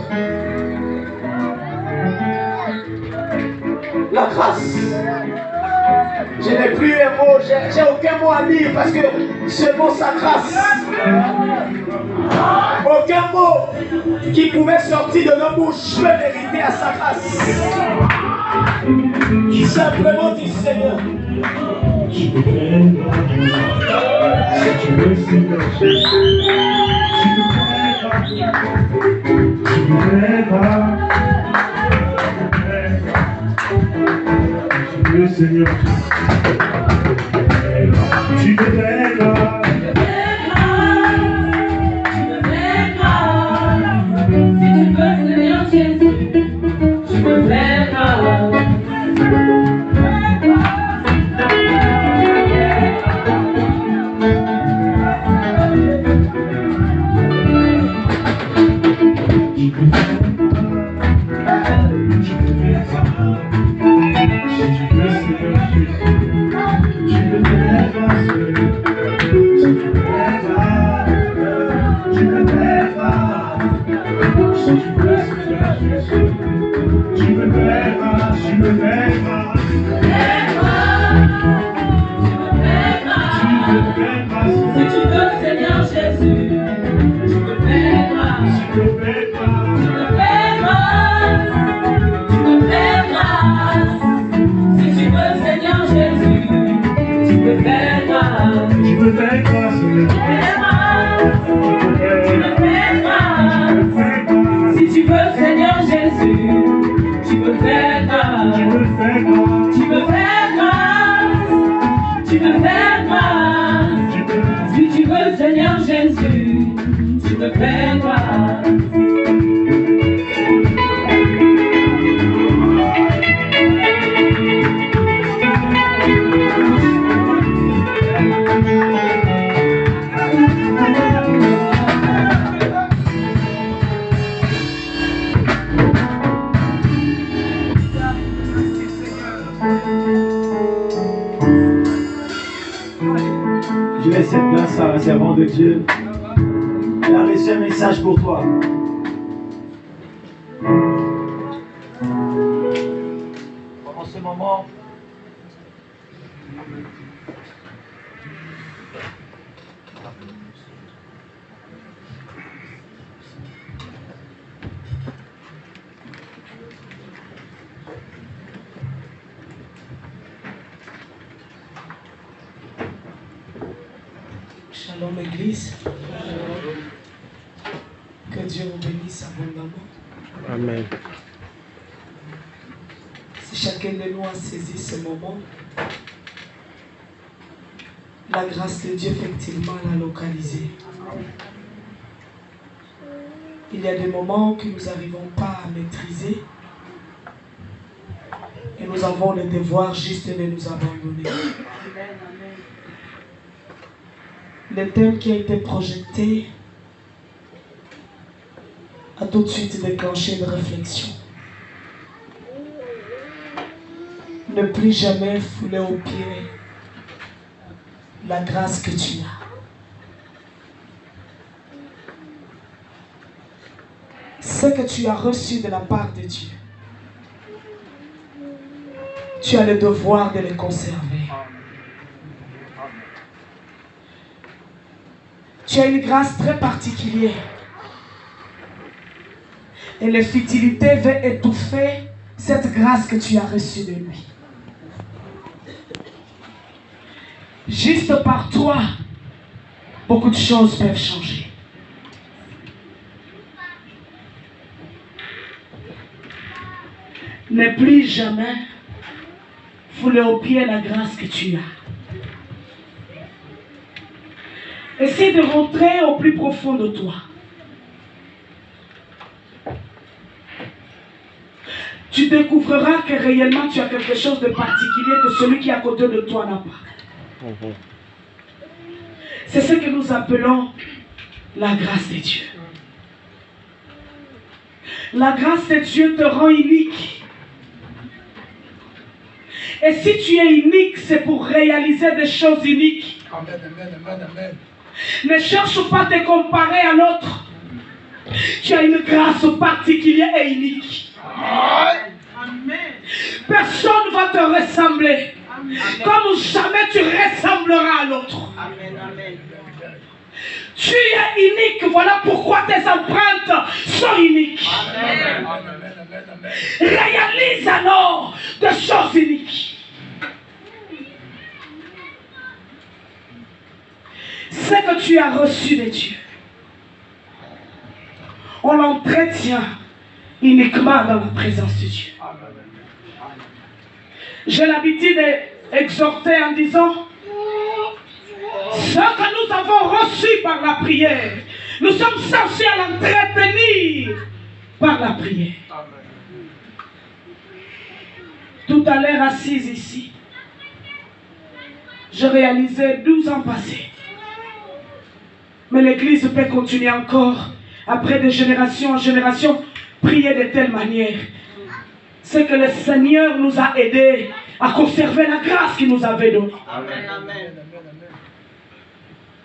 La grâce. Je n'ai plus un mot, j'ai aucun mot à dire parce que seulement sa grâce. Aucun mot qui pouvait sortir de nos bouches peut mériter à sa grâce. Simplement dit Seigneur. Si tu veux, Seigneur, tu ne m'aimes pas. Tu veux, Seigneur, tu me m'aimes pas. Je laisse cette place à la servante de Dieu. Elle a reçu un message pour toi. Pendant ce moment, Shalom Église. Que Dieu vous bénisse abondamment. Amen. Si chacun de nous a saisi ce moment, la grâce de Dieu effectivement l'a localisé. Il y a des moments que nous n'arrivons pas à maîtriser et nous avons le devoir juste de nous abandonner. Le thème qui a été projeté a tout de suite déclenché une réflexion. Ne plus jamais fouler aux pieds la grâce que tu as. Ce que tu as reçu de la part de Dieu, tu as le devoir de le conserver. Tu as une grâce très particulière. Et la futilité veut étouffer cette grâce que tu as reçue de lui. Juste par toi, beaucoup de choses peuvent changer. Ne plus jamais fouler aux pieds la grâce que tu as. Essaie de rentrer au plus profond de toi. Tu découvriras que réellement tu as quelque chose de particulier que celui qui est à côté de toi n'a pas. C'est ce que nous appelons la grâce de Dieu. La grâce de Dieu te rend unique. Et si tu es unique, c'est pour réaliser des choses uniques. Amen, amen, amen, amen. Ne cherche pas à te comparer à l'autre. Tu as une grâce particulière et unique. Personne ne va te ressembler. Comme jamais tu ressembleras à l'autre. Tu es unique, voilà pourquoi tes empreintes sont uniques. Réalise alors des choses uniques. Ce que tu as reçu de Dieu, on l'entretient uniquement dans la présence de Dieu. J'ai l'habitude d'exhorter en disant: ce que nous avons reçu par la prière, nous sommes censés l'entretenir par la prière. Tout à l'heure, assise ici, je réalisais 12 ans passés. Mais l'Église peut continuer encore, après de génération en génération, prier de telle manière. C'est que le Seigneur nous a aidés à conserver la grâce qu'il nous avait donnée.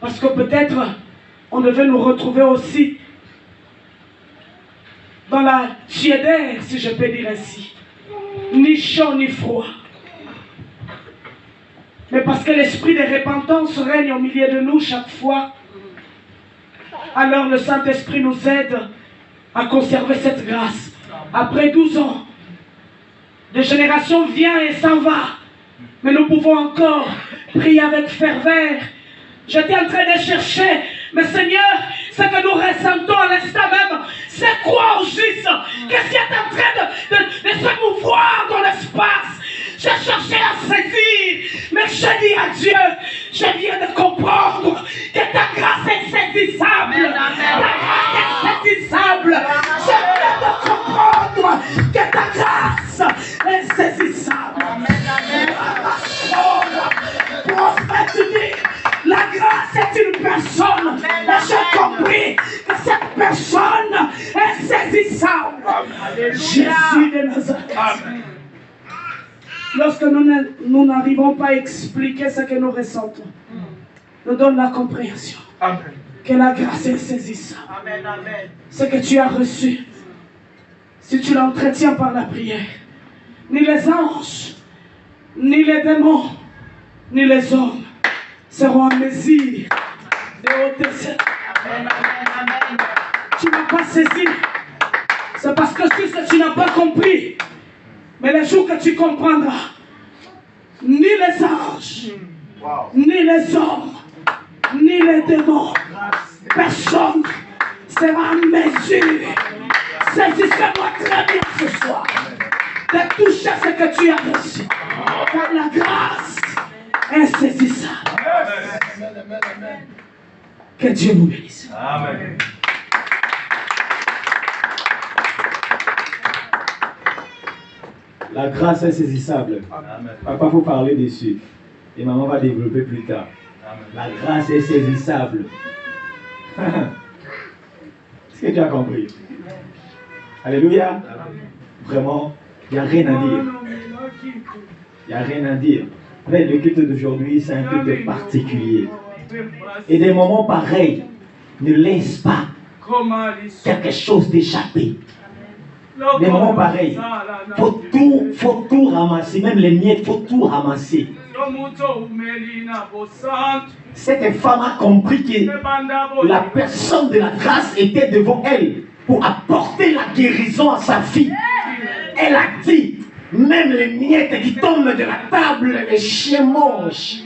Parce que peut-être on devait nous retrouver aussi dans la tiédeur, si je peux dire ainsi. Ni chaud ni froid. Mais parce que l'esprit de repentance règne au milieu de nous chaque fois, alors le Saint-Esprit nous aide à conserver cette grâce. Après 12 ans, de génération vient et s'en va. Mais nous pouvons encore prier avec ferveur. J'étais en train de chercher, mais Seigneur, ce que nous ressentons à l'instant même, c'est quoi au juste? Qu'est-ce qui est en train de se mouvoir dans l'espace? J'ai cherché à saisir, mais je dis à Dieu, je viens de comprendre que ta grâce est saisissable. Ta grâce est saisissable. Je viens de comprendre que ta grâce est saisissable. Prophète, tu dis, la grâce est une personne. Et j'ai compris que cette personne est saisissable. Jésus de Nazareth. Lorsque nous n'arrivons pas à expliquer ce que nous ressentons, nous donne la compréhension. Amen. Que la grâce est saisissable. Amen, amen. Ce que tu as reçu, si tu l'entretiens par la prière, ni les anges, ni les démons, ni les hommes seront en mesure de ôter cette. Tu n'as pas saisi. C'est parce que tu n'as pas compris. Mais le jour que tu comprendras, ni les anges, ni les hommes, ni les démons, personne sera en mesure. Saisissez-moi très bien ce soir de toucher ce que tu as reçu. Car la grâce est saisissable. Que Dieu vous bénisse. Amen. La grâce est saisissable. Papa, il faut parler dessus. Et maman va développer plus tard. La grâce est saisissable. Est-ce que tu as compris? Alléluia. Vraiment, il n'y a rien à dire. Il n'y a rien à dire. Mais le culte d'aujourd'hui, c'est un culte particulier. Et des moments pareils ne laissent pas quelque chose d'échapper. Des moments pareils, faut tout ramasser, même les miettes, faut tout ramasser. Cette femme a compris que la personne de la grâce était devant elle pour apporter la guérison à sa fille. Elle a dit, même les miettes qui tombent de la table, les chiens mangent.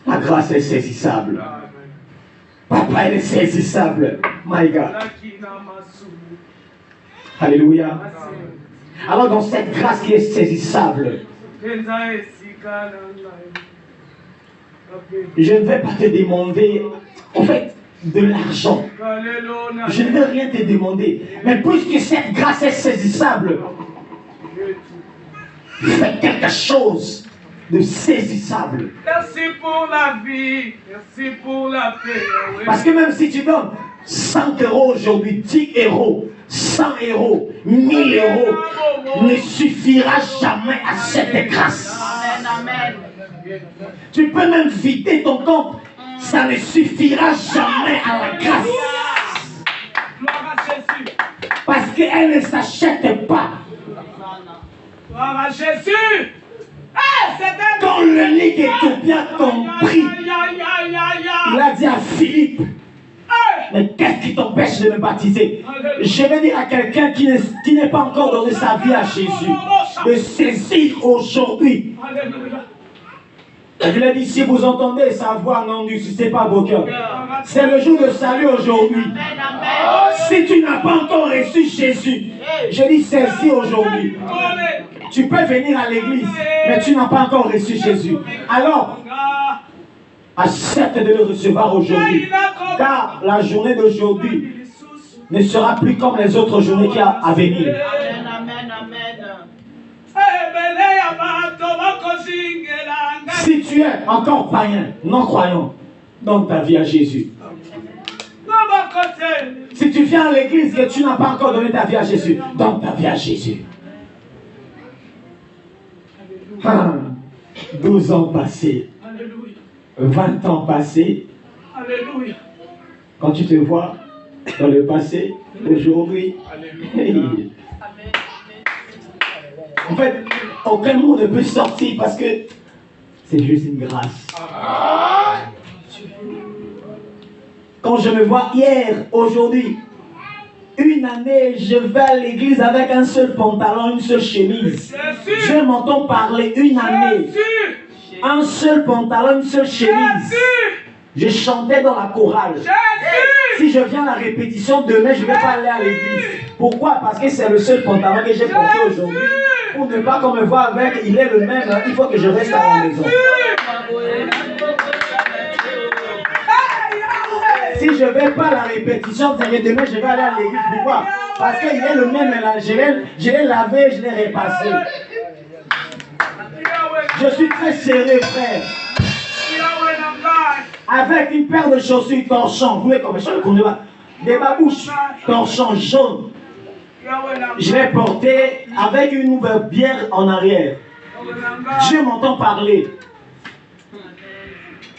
La grâce est saisissable. Papa, elle est saisissable. My God. Alléluia. Alors dans cette grâce qui est saisissable, je ne vais pas te demander, en fait, de l'argent. Je ne vais rien te demander. Mais puisque cette grâce est saisissable, fais quelque chose de saisissable. Merci pour la vie, merci pour la paix. Parce que même si tu donnes 100 € aujourd'hui, 10 €, 100 €, 1000 €, ne suffira jamais à cette grâce. Amen, amen. Tu peux même vider ton compte. ça ne suffira jamais à la grâce. Gloire à Jésus. Parce qu'elle ne s'achète pas. Gloire à Jésus. C'était... Quand l'eunuque est bien compris, il a dit à Philippe, mais qu'est-ce qui t'empêche de me baptiser? Je vais dire à quelqu'un qui n'est pas encore donné sa vie à Jésus, de saisir aujourd'hui. Je lui ai dit, si vous entendez sa voix, non, ne suscitez pas vos cœurs. C'est le jour de salut aujourd'hui. Si tu n'as pas encore reçu Jésus, je dis saisis aujourd'hui. Tu peux venir à l'église, mais tu n'as pas encore reçu Jésus. Alors, accepte de le recevoir aujourd'hui. Car la journée d'aujourd'hui ne sera plus comme les autres journées qui à venir. Amen, amen. Si tu es encore païen, non-croyant, donne ta vie à Jésus. Si tu viens à l'église et tu n'as pas encore donné ta vie à Jésus, donne ta vie à Jésus. 12 ans passés, 20 ans passés, quand tu te vois dans le passé, aujourd'hui, en fait, aucun mot ne peut sortir parce que c'est juste une grâce. Quand je me vois hier, aujourd'hui, une année, je vais à l'église avec un seul pantalon, une seule chemise. Je m'entends parler une année. Un seul pantalon, une seule chemise. Je chantais dans la chorale. Si je viens à la répétition, demain, je ne vais pas aller à l'église. Pourquoi? Parce que c'est le seul pantalon que j'ai porté aujourd'hui. Pour ne pas qu'on me voit avec, il est le même, il faut que je reste à la maison. Si je ne vais pas à la répétition, demain, je vais aller à l'église. Pourquoi? Parce qu'il est le même, je l'ai lavé, je l'ai repassé. Je suis très serré, frère. Avec une paire de chaussures torchons, vous voyez comme je ne pas. Des babouches torchons jaunes. Je l'ai porté avec une nouvelle bière en arrière. Dieu m'entend parler.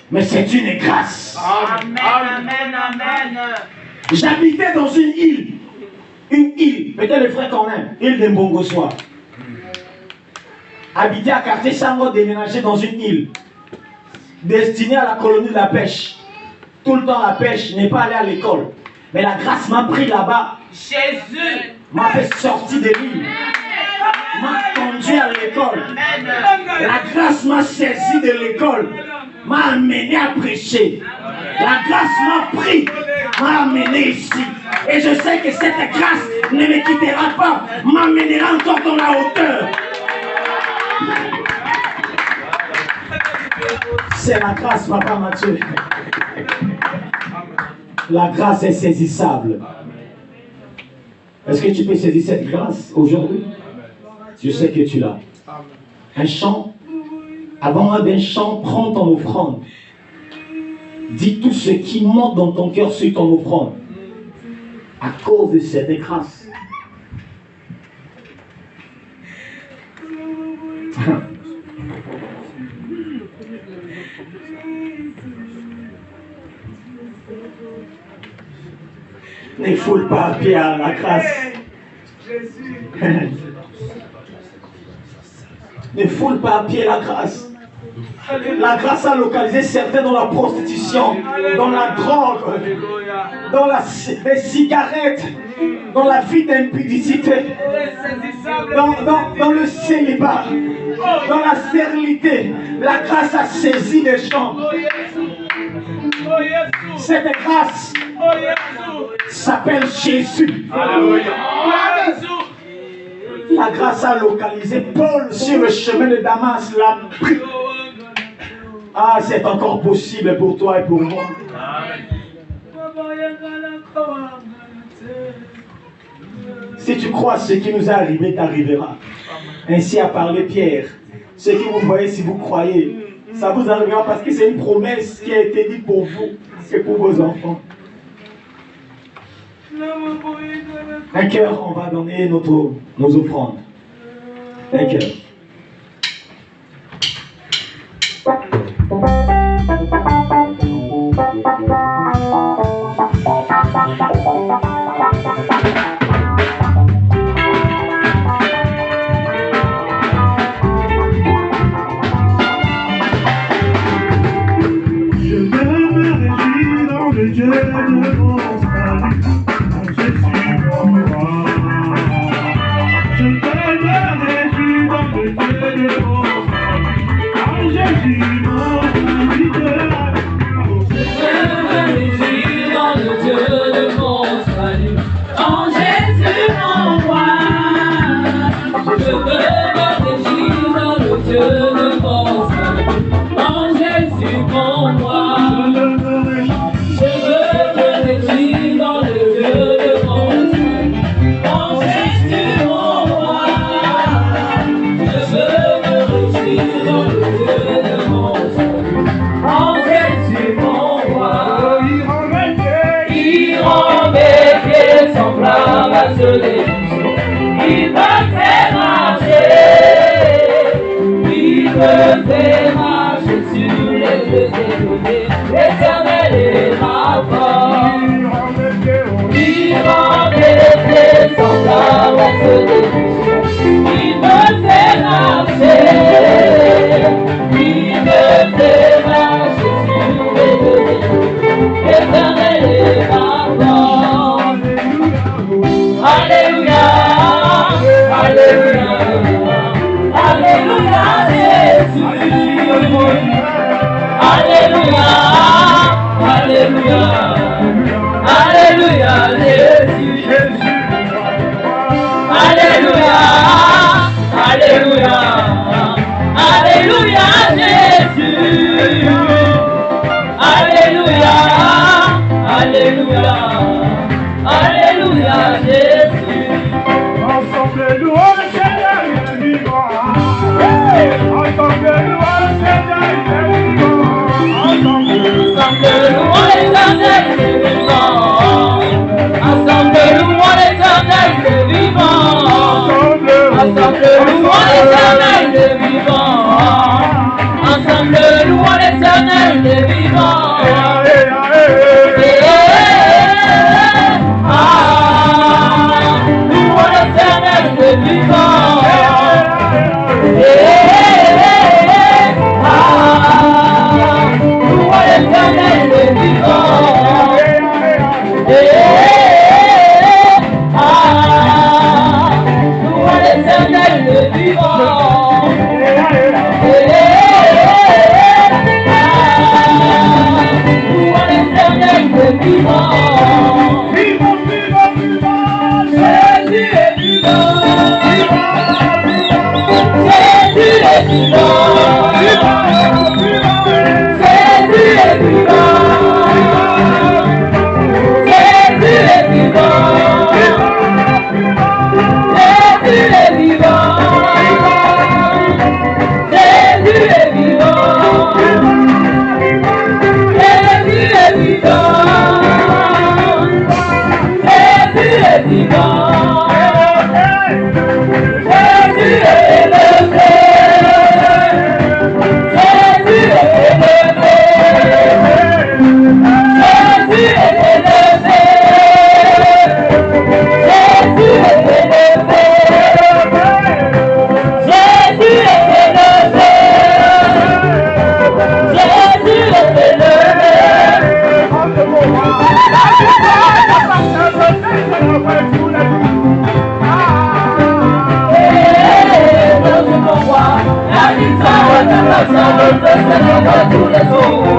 Mais c'est une grâce. Amen, amen, amen. J'habitais dans une île. Une île, peut-être le frère qu'on aime, île de Mbongosoa. Habité à quartier Sango, déménagé dans une île destinée à la colonie de la pêche. Tout le temps la pêche, je n'ai pas allé à l'école. Mais la grâce m'a pris là-bas. Jésus m'a fait sortir de l'île. M'a conduit à l'école. La grâce m'a saisi de l'école. M'a amené à prêcher. La grâce m'a pris, m'a amené ici. Et je sais que cette grâce ne me quittera pas, m'amènera encore dans la hauteur. C'est la grâce, papa Mathieu. La grâce est saisissable. Est-ce que tu peux saisir cette grâce aujourd'hui? Je sais que tu l'as. Un chant, avant d'un chant, prends ton offrande. Dis tout ce qui monte dans ton cœur sur ton offrande. À cause de cette grâce. Ne foule pas à pied à la grâce. Ne foule pas à pied la grâce. La grâce a localisé certains dans la prostitution, dans la drogue, dans les cigarettes, dans la vie d'impudicité, dans le célibat, dans la stérilité. La grâce a saisi des gens. Cette grâce s'appelle Jésus. La grâce a localisé Paul sur le chemin de Damas. Ah, c'est encore possible pour toi et pour moi. Si tu crois ce qui nous est arrivé t'arrivera. Ainsi a parlé Pierre. Ce que vous voyez, si vous croyez, ça vous arrivera parce que c'est une promesse qui a été dite pour vous et pour vos enfants. Un cœur, on va donner nos offrandes. Un cœur. Alléluia, Alléluia, Alléluia, Jésus, Jésus. Alléluia, Alléluia, Alléluia, Jésus. Alléluia, Alléluia, Alléluia, Jésus. Ensemble louons le Seigneur, il est vivant. Ensemble louons le Seigneur, il est vivant. Ensemble louons l'Éternel, il est vivant. Ensemble louons l'Éternel, il est vivant. Ensemble louons l'Éternel, il est vivant. Ensemble louons l'Éternel, il est vivant. Louons l'Éternel, il est vivant. Louons l'Éternel, il est vivant. Louons l'Éternel, il est vivant. Louons l'Éternel, il est vivant. Vivant, vivant, vivant, Jésus est vivant. Jésus est vivant. Jésus est vivant. Jésus est vivant. Jésus est vivant. Jésus est vivant. Jésus est vivant. Jésus est vivant. Jésus est élevé. Jésus est élevé. Jésus est élevé. Jésus est élevé. Jésus est élevé. Jésus est élevé. La victoire de tous les jours.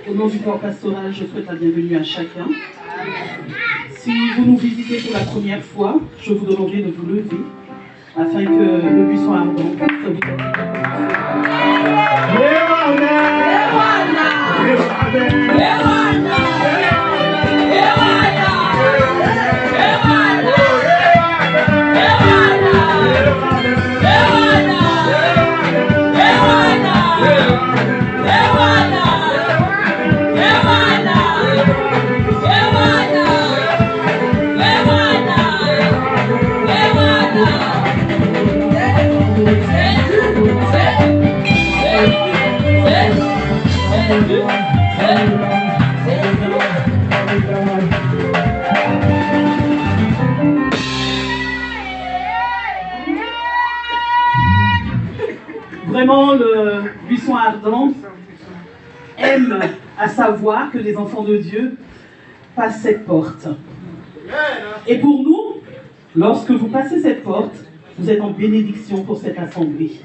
Au nom du corps pastoral, je souhaite la bienvenue à chacun. Si vous nous visitez pour la première fois, je vous demanderai de vous lever afin que le buisson ardent puisse vous donner. Vraiment, le buisson ardent aime à savoir que les enfants de Dieu passent cette porte. Et pour nous, lorsque vous passez cette porte, vous êtes en bénédiction pour cette assemblée.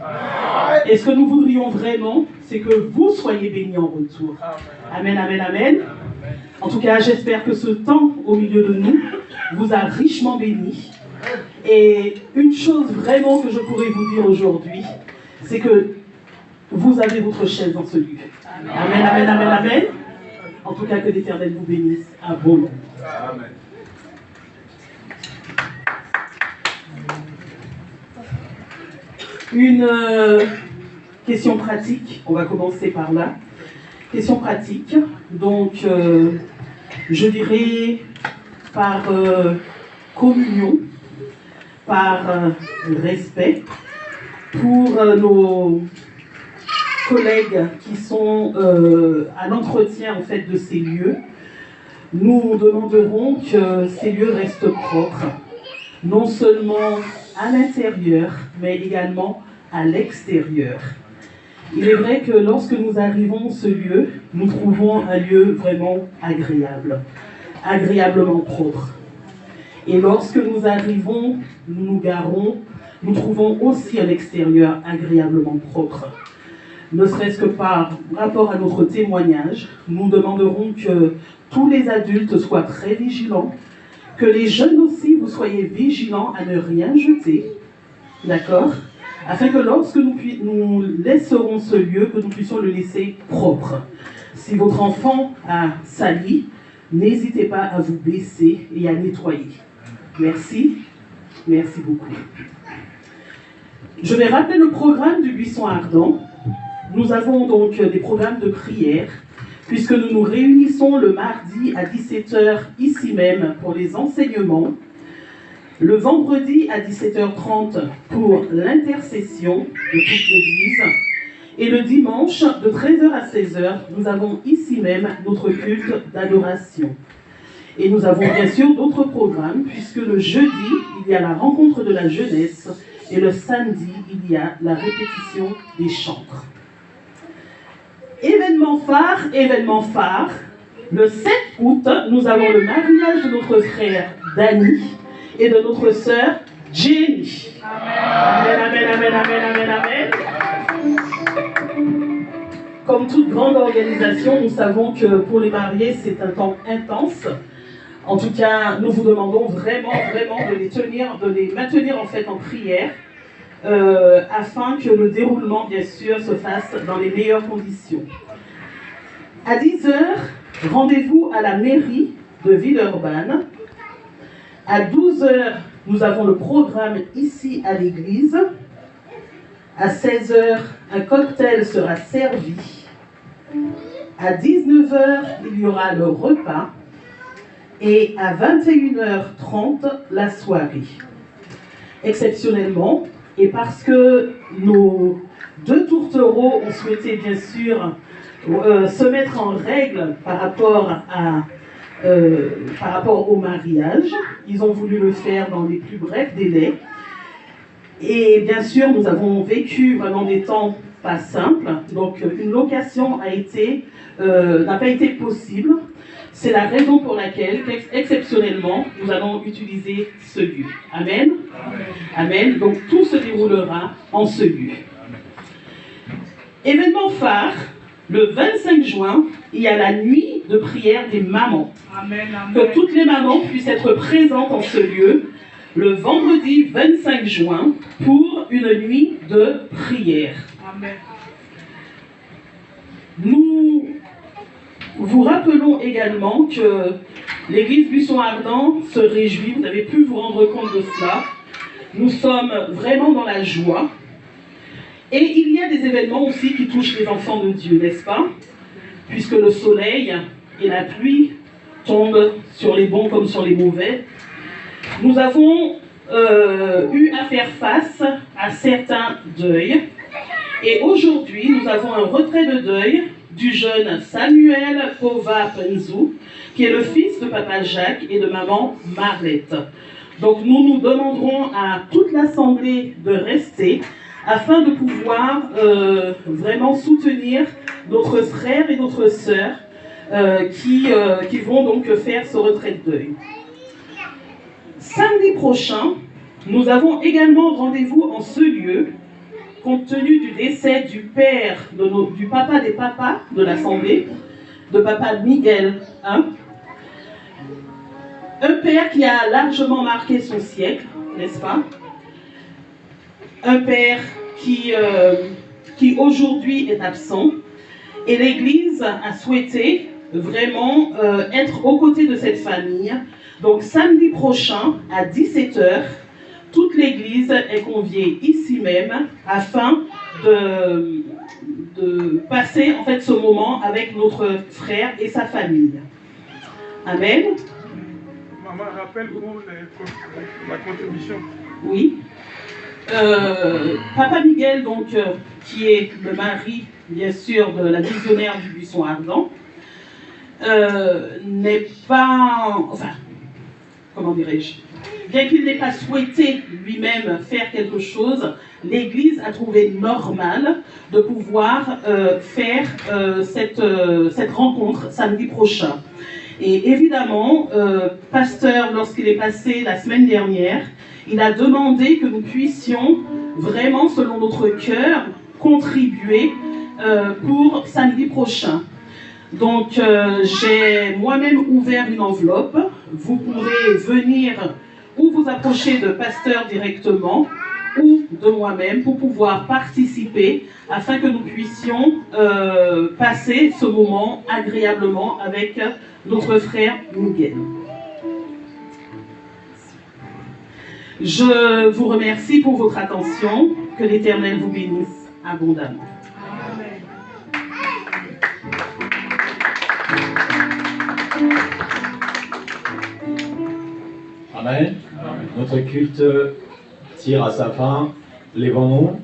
Et ce que nous voudrions vraiment, c'est que vous soyez bénis en retour. Amen, amen, amen. En tout cas, j'espère que ce temps au milieu de nous vous a richement bénis. Et une chose vraiment que je pourrais vous dire aujourd'hui, c'est que vous avez votre chaise dans ce lieu. Amen, amen, amen, amen. En tout cas, que l'Éternel vous bénisse abondamment. Amen. Une question pratique, on va commencer par là. Question pratique, donc je dirais par communion, par respect pour nos collègues qui sont à l'entretien en fait de ces lieux. Nous demanderons que ces lieux restent propres, non seulement à l'intérieur, mais également à l'extérieur. Il est vrai que lorsque nous arrivons à ce lieu, nous trouvons un lieu vraiment agréable, agréablement propre. Et lorsque nous arrivons, nous nous garons, nous trouvons aussi à l'extérieur agréablement propre. Ne serait-ce que par rapport à notre témoignage, nous demanderons que tous les adultes soient très vigilants, que les jeunes aussi, vous soyez vigilants à ne rien jeter, d'accord? Afin que lorsque nous laisserons ce lieu, que nous puissions le laisser propre. Si votre enfant a sali, n'hésitez pas à vous baisser et à nettoyer. Merci. Merci beaucoup. Je vais rappeler le programme du buisson ardent. Nous avons donc des programmes de prière, puisque nous nous réunissons le mardi à 17h ici même pour les enseignements, le vendredi à 17h30 pour l'intercession de toute l'Église, et le dimanche de 13h à 16h, nous avons ici même notre culte d'adoration. Et nous avons bien sûr d'autres programmes, puisque le jeudi, il y a la rencontre de la jeunesse, et le samedi, il y a la répétition des chantres. Événement phare, le 7 août, nous avons le mariage de notre frère Danny et de notre sœur Jenny. Amen, amen, amen, amen, amen, amen. Comme toute grande organisation, nous savons que pour les mariés, c'est un temps intense. En tout cas, nous vous demandons vraiment de les maintenir en fait en prière, afin que le déroulement, bien sûr, se fasse dans les meilleures conditions. À 10h, rendez-vous à la mairie de Villeurbanne. À 12h, nous avons le programme ici à l'église. À 16h, un cocktail sera servi. À 19h, il y aura le repas. Et à 21h30, la soirée. Exceptionnellement, et parce que nos deux tourtereaux ont souhaité bien sûr se mettre en règle par rapport au mariage, ils ont voulu le faire dans les plus brefs délais. Et bien sûr, nous avons vécu vraiment des temps pas simples, donc une location n'a pas été possible. C'est la raison pour laquelle, exceptionnellement, nous allons utiliser ce lieu. Amen. Amen. Donc tout se déroulera en ce lieu. Événement phare, le 25 juin, il y a la nuit de prière des mamans. Amen, amen. Que toutes les mamans puissent être présentes en ce lieu le vendredi 25 juin pour une nuit de prière. Amen. Nous vous rappelons également que l'église Buisson Ardent se réjouit, vous avez pu vous rendre compte de cela. Nous sommes vraiment dans la joie. Et il y a des événements aussi qui touchent les enfants de Dieu, n'est-ce pas? Puisque le soleil et la pluie tombent sur les bons comme sur les mauvais. Nous avons eu à faire face à certains deuils. Et aujourd'hui, nous avons un retrait de deuil du jeune Samuel Pova Penzou, qui est le fils de papa Jacques et de maman Marlette. Donc nous nous demanderons à toute l'assemblée de rester afin de pouvoir vraiment soutenir notre frère et notre sœur qui vont donc faire ce retrait de deuil. Samedi prochain, nous avons également rendez-vous en ce lieu, compte tenu du décès du père, du papa des papas de l'Assemblée, de papa Miguel, hein? Un père qui a largement marqué son siècle, n'est-ce pas? Un père qui aujourd'hui est absent, et l'Église a souhaité vraiment être aux côtés de cette famille. Donc samedi prochain à 17 h, toute l'Église est conviée ici même afin de passer en fait ce moment avec notre frère et sa famille. Amen. Maman, rappelle pour la contribution. Oui. Papa Miguel, donc, qui est le mari, bien sûr, de la visionnaire du Buisson Ardent, n'est pas... Enfin, comment dirais-je? Bien qu'il n'ait pas souhaité lui-même faire quelque chose, l'Église a trouvé normal de pouvoir faire cette rencontre samedi prochain. Et évidemment, pasteur, lorsqu'il est passé la semaine dernière, il a demandé que nous puissions vraiment, selon notre cœur, contribuer pour samedi prochain. Donc, j'ai moi-même ouvert une enveloppe. Vous pourrez venir ou vous approcher de pasteur directement ou de moi-même pour pouvoir participer afin que nous puissions passer ce moment agréablement avec notre frère Miguel. Je vous remercie pour votre attention. Que l'Éternel vous bénisse abondamment. Amen. Notre culte tire à sa fin. Lèvons-nous.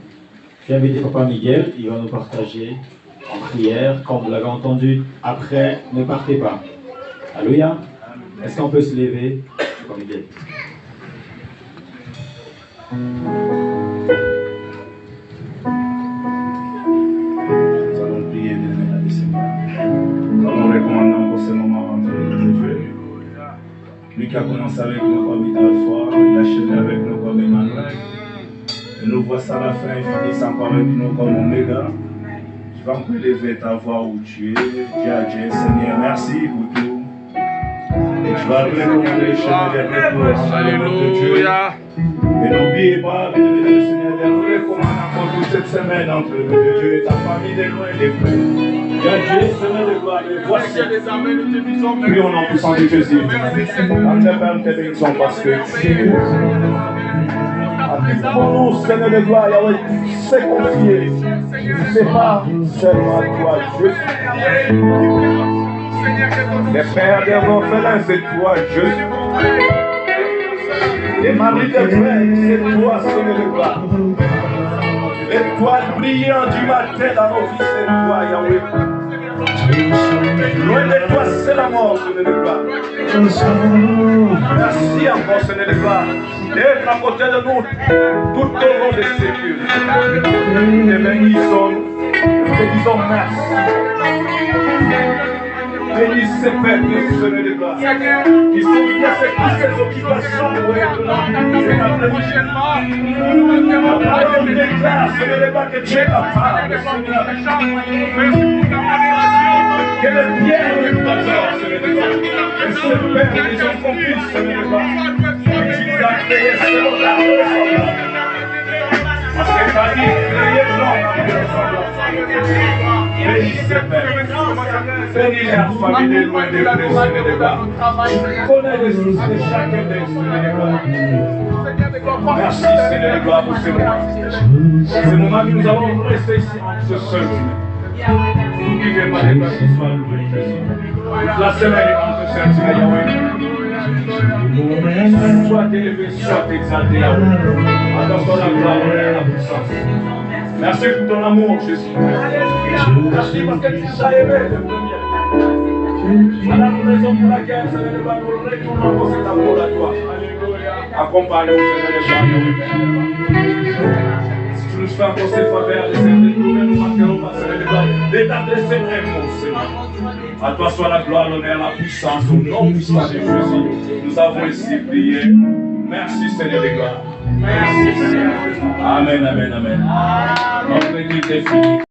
Je vais inviter Papa Miguel. Il va nous partager en prière. Comme vous l'avez entendu, après, ne partez pas. Alléluia. Est-ce qu'on peut se lever, Papa Miguel? Nous allons prier, bien-aimés du Seigneur. Nous allons recommander pour ce moment entre les Dieu. Lui qui a commencé avec nous comme Alpha, il a achevé avec nous comme Emmanuel. Et nous voici à la fin, finissant avec nous comme Oméga. Tu vas me lever ta voix où tu es. Dis à Dieu, Seigneur, merci pour tout. Et tu vas recommander le chemin des retours. Alléluia. Et n'oubliez pas, bien-aimés du Seigneur, de nous recommander encore toute cette semaine entre Dieu et ta famille, des loin et des près. Dis à Dieu, Seigneur de gloire, et voici. Prions en puissant de Jésus. Dans tes Pères, nous te bénissons parce que tu pour nous, Seigneur de gloire, Yahweh, c'est confié. C'est pas seulement à toi, Jésus. Les pères des orphelins, c'est toi, Jésus. Les maris des frères, c'est toi, Seigneur de gloire. L'étoile brillante du matin dans nos vies, c'est toi, Yahweh. Loin de toi, c'est la mort, Seigneur de gloire. Merci encore, Seigneur de gloire, d'être à côté de nous tout au long de ces cultes. Nous te bénissons, nous te disons merci. Bénissez ces peuples, Seigneur de gloire, qui sont liés à toutes ces occupations, c'est un prochainement. La parole déclare, Seigneur de gloire, que tu es capable, Seigneur. Que les pierres de ta gloire, Seigneur de gloire, et ce peuple les accomplissent, Seigneur de gloire, que tu nous as créés selon la ressemblance. Parce que tu as dit, créez l'homme à la ressemblance. Bénis ces peuples. Bénis les familles de loin de près, Seigneur de gloire. Connais les soucis de chacun d'eux, Seigneur de gloire. Merci, Seigneur de gloire, pour ce moment. Ce moment que nous avons resté ici, ce seul humain. Nous qui viennent pas déplacer ce soir, nous voulons faire la semaine qui te servira, Yahweh. Sois élevé, sois exalté, Yahweh. Accorde la gloire et la puissance. Merci pour ton amour, Jésus. Merci parce que tu nous as aimés de premier. Voilà la raison pour laquelle, Seigneur de gloire, nous retournons pour cet amour à toi. Accompagne-nous, Seigneur de gloire. Si tu nous fais encore cette faveur, nous ne manquerons pas, Seigneur de gloire, de t'adresser un mot, Seigneur. À toi soit la gloire, l'honneur, la puissance, au nom puissant de Jésus. Nous avons ici prié. Merci, Seigneur de gloire. Merci, Seigneur. Amen, amen, amen. Notre église est finie.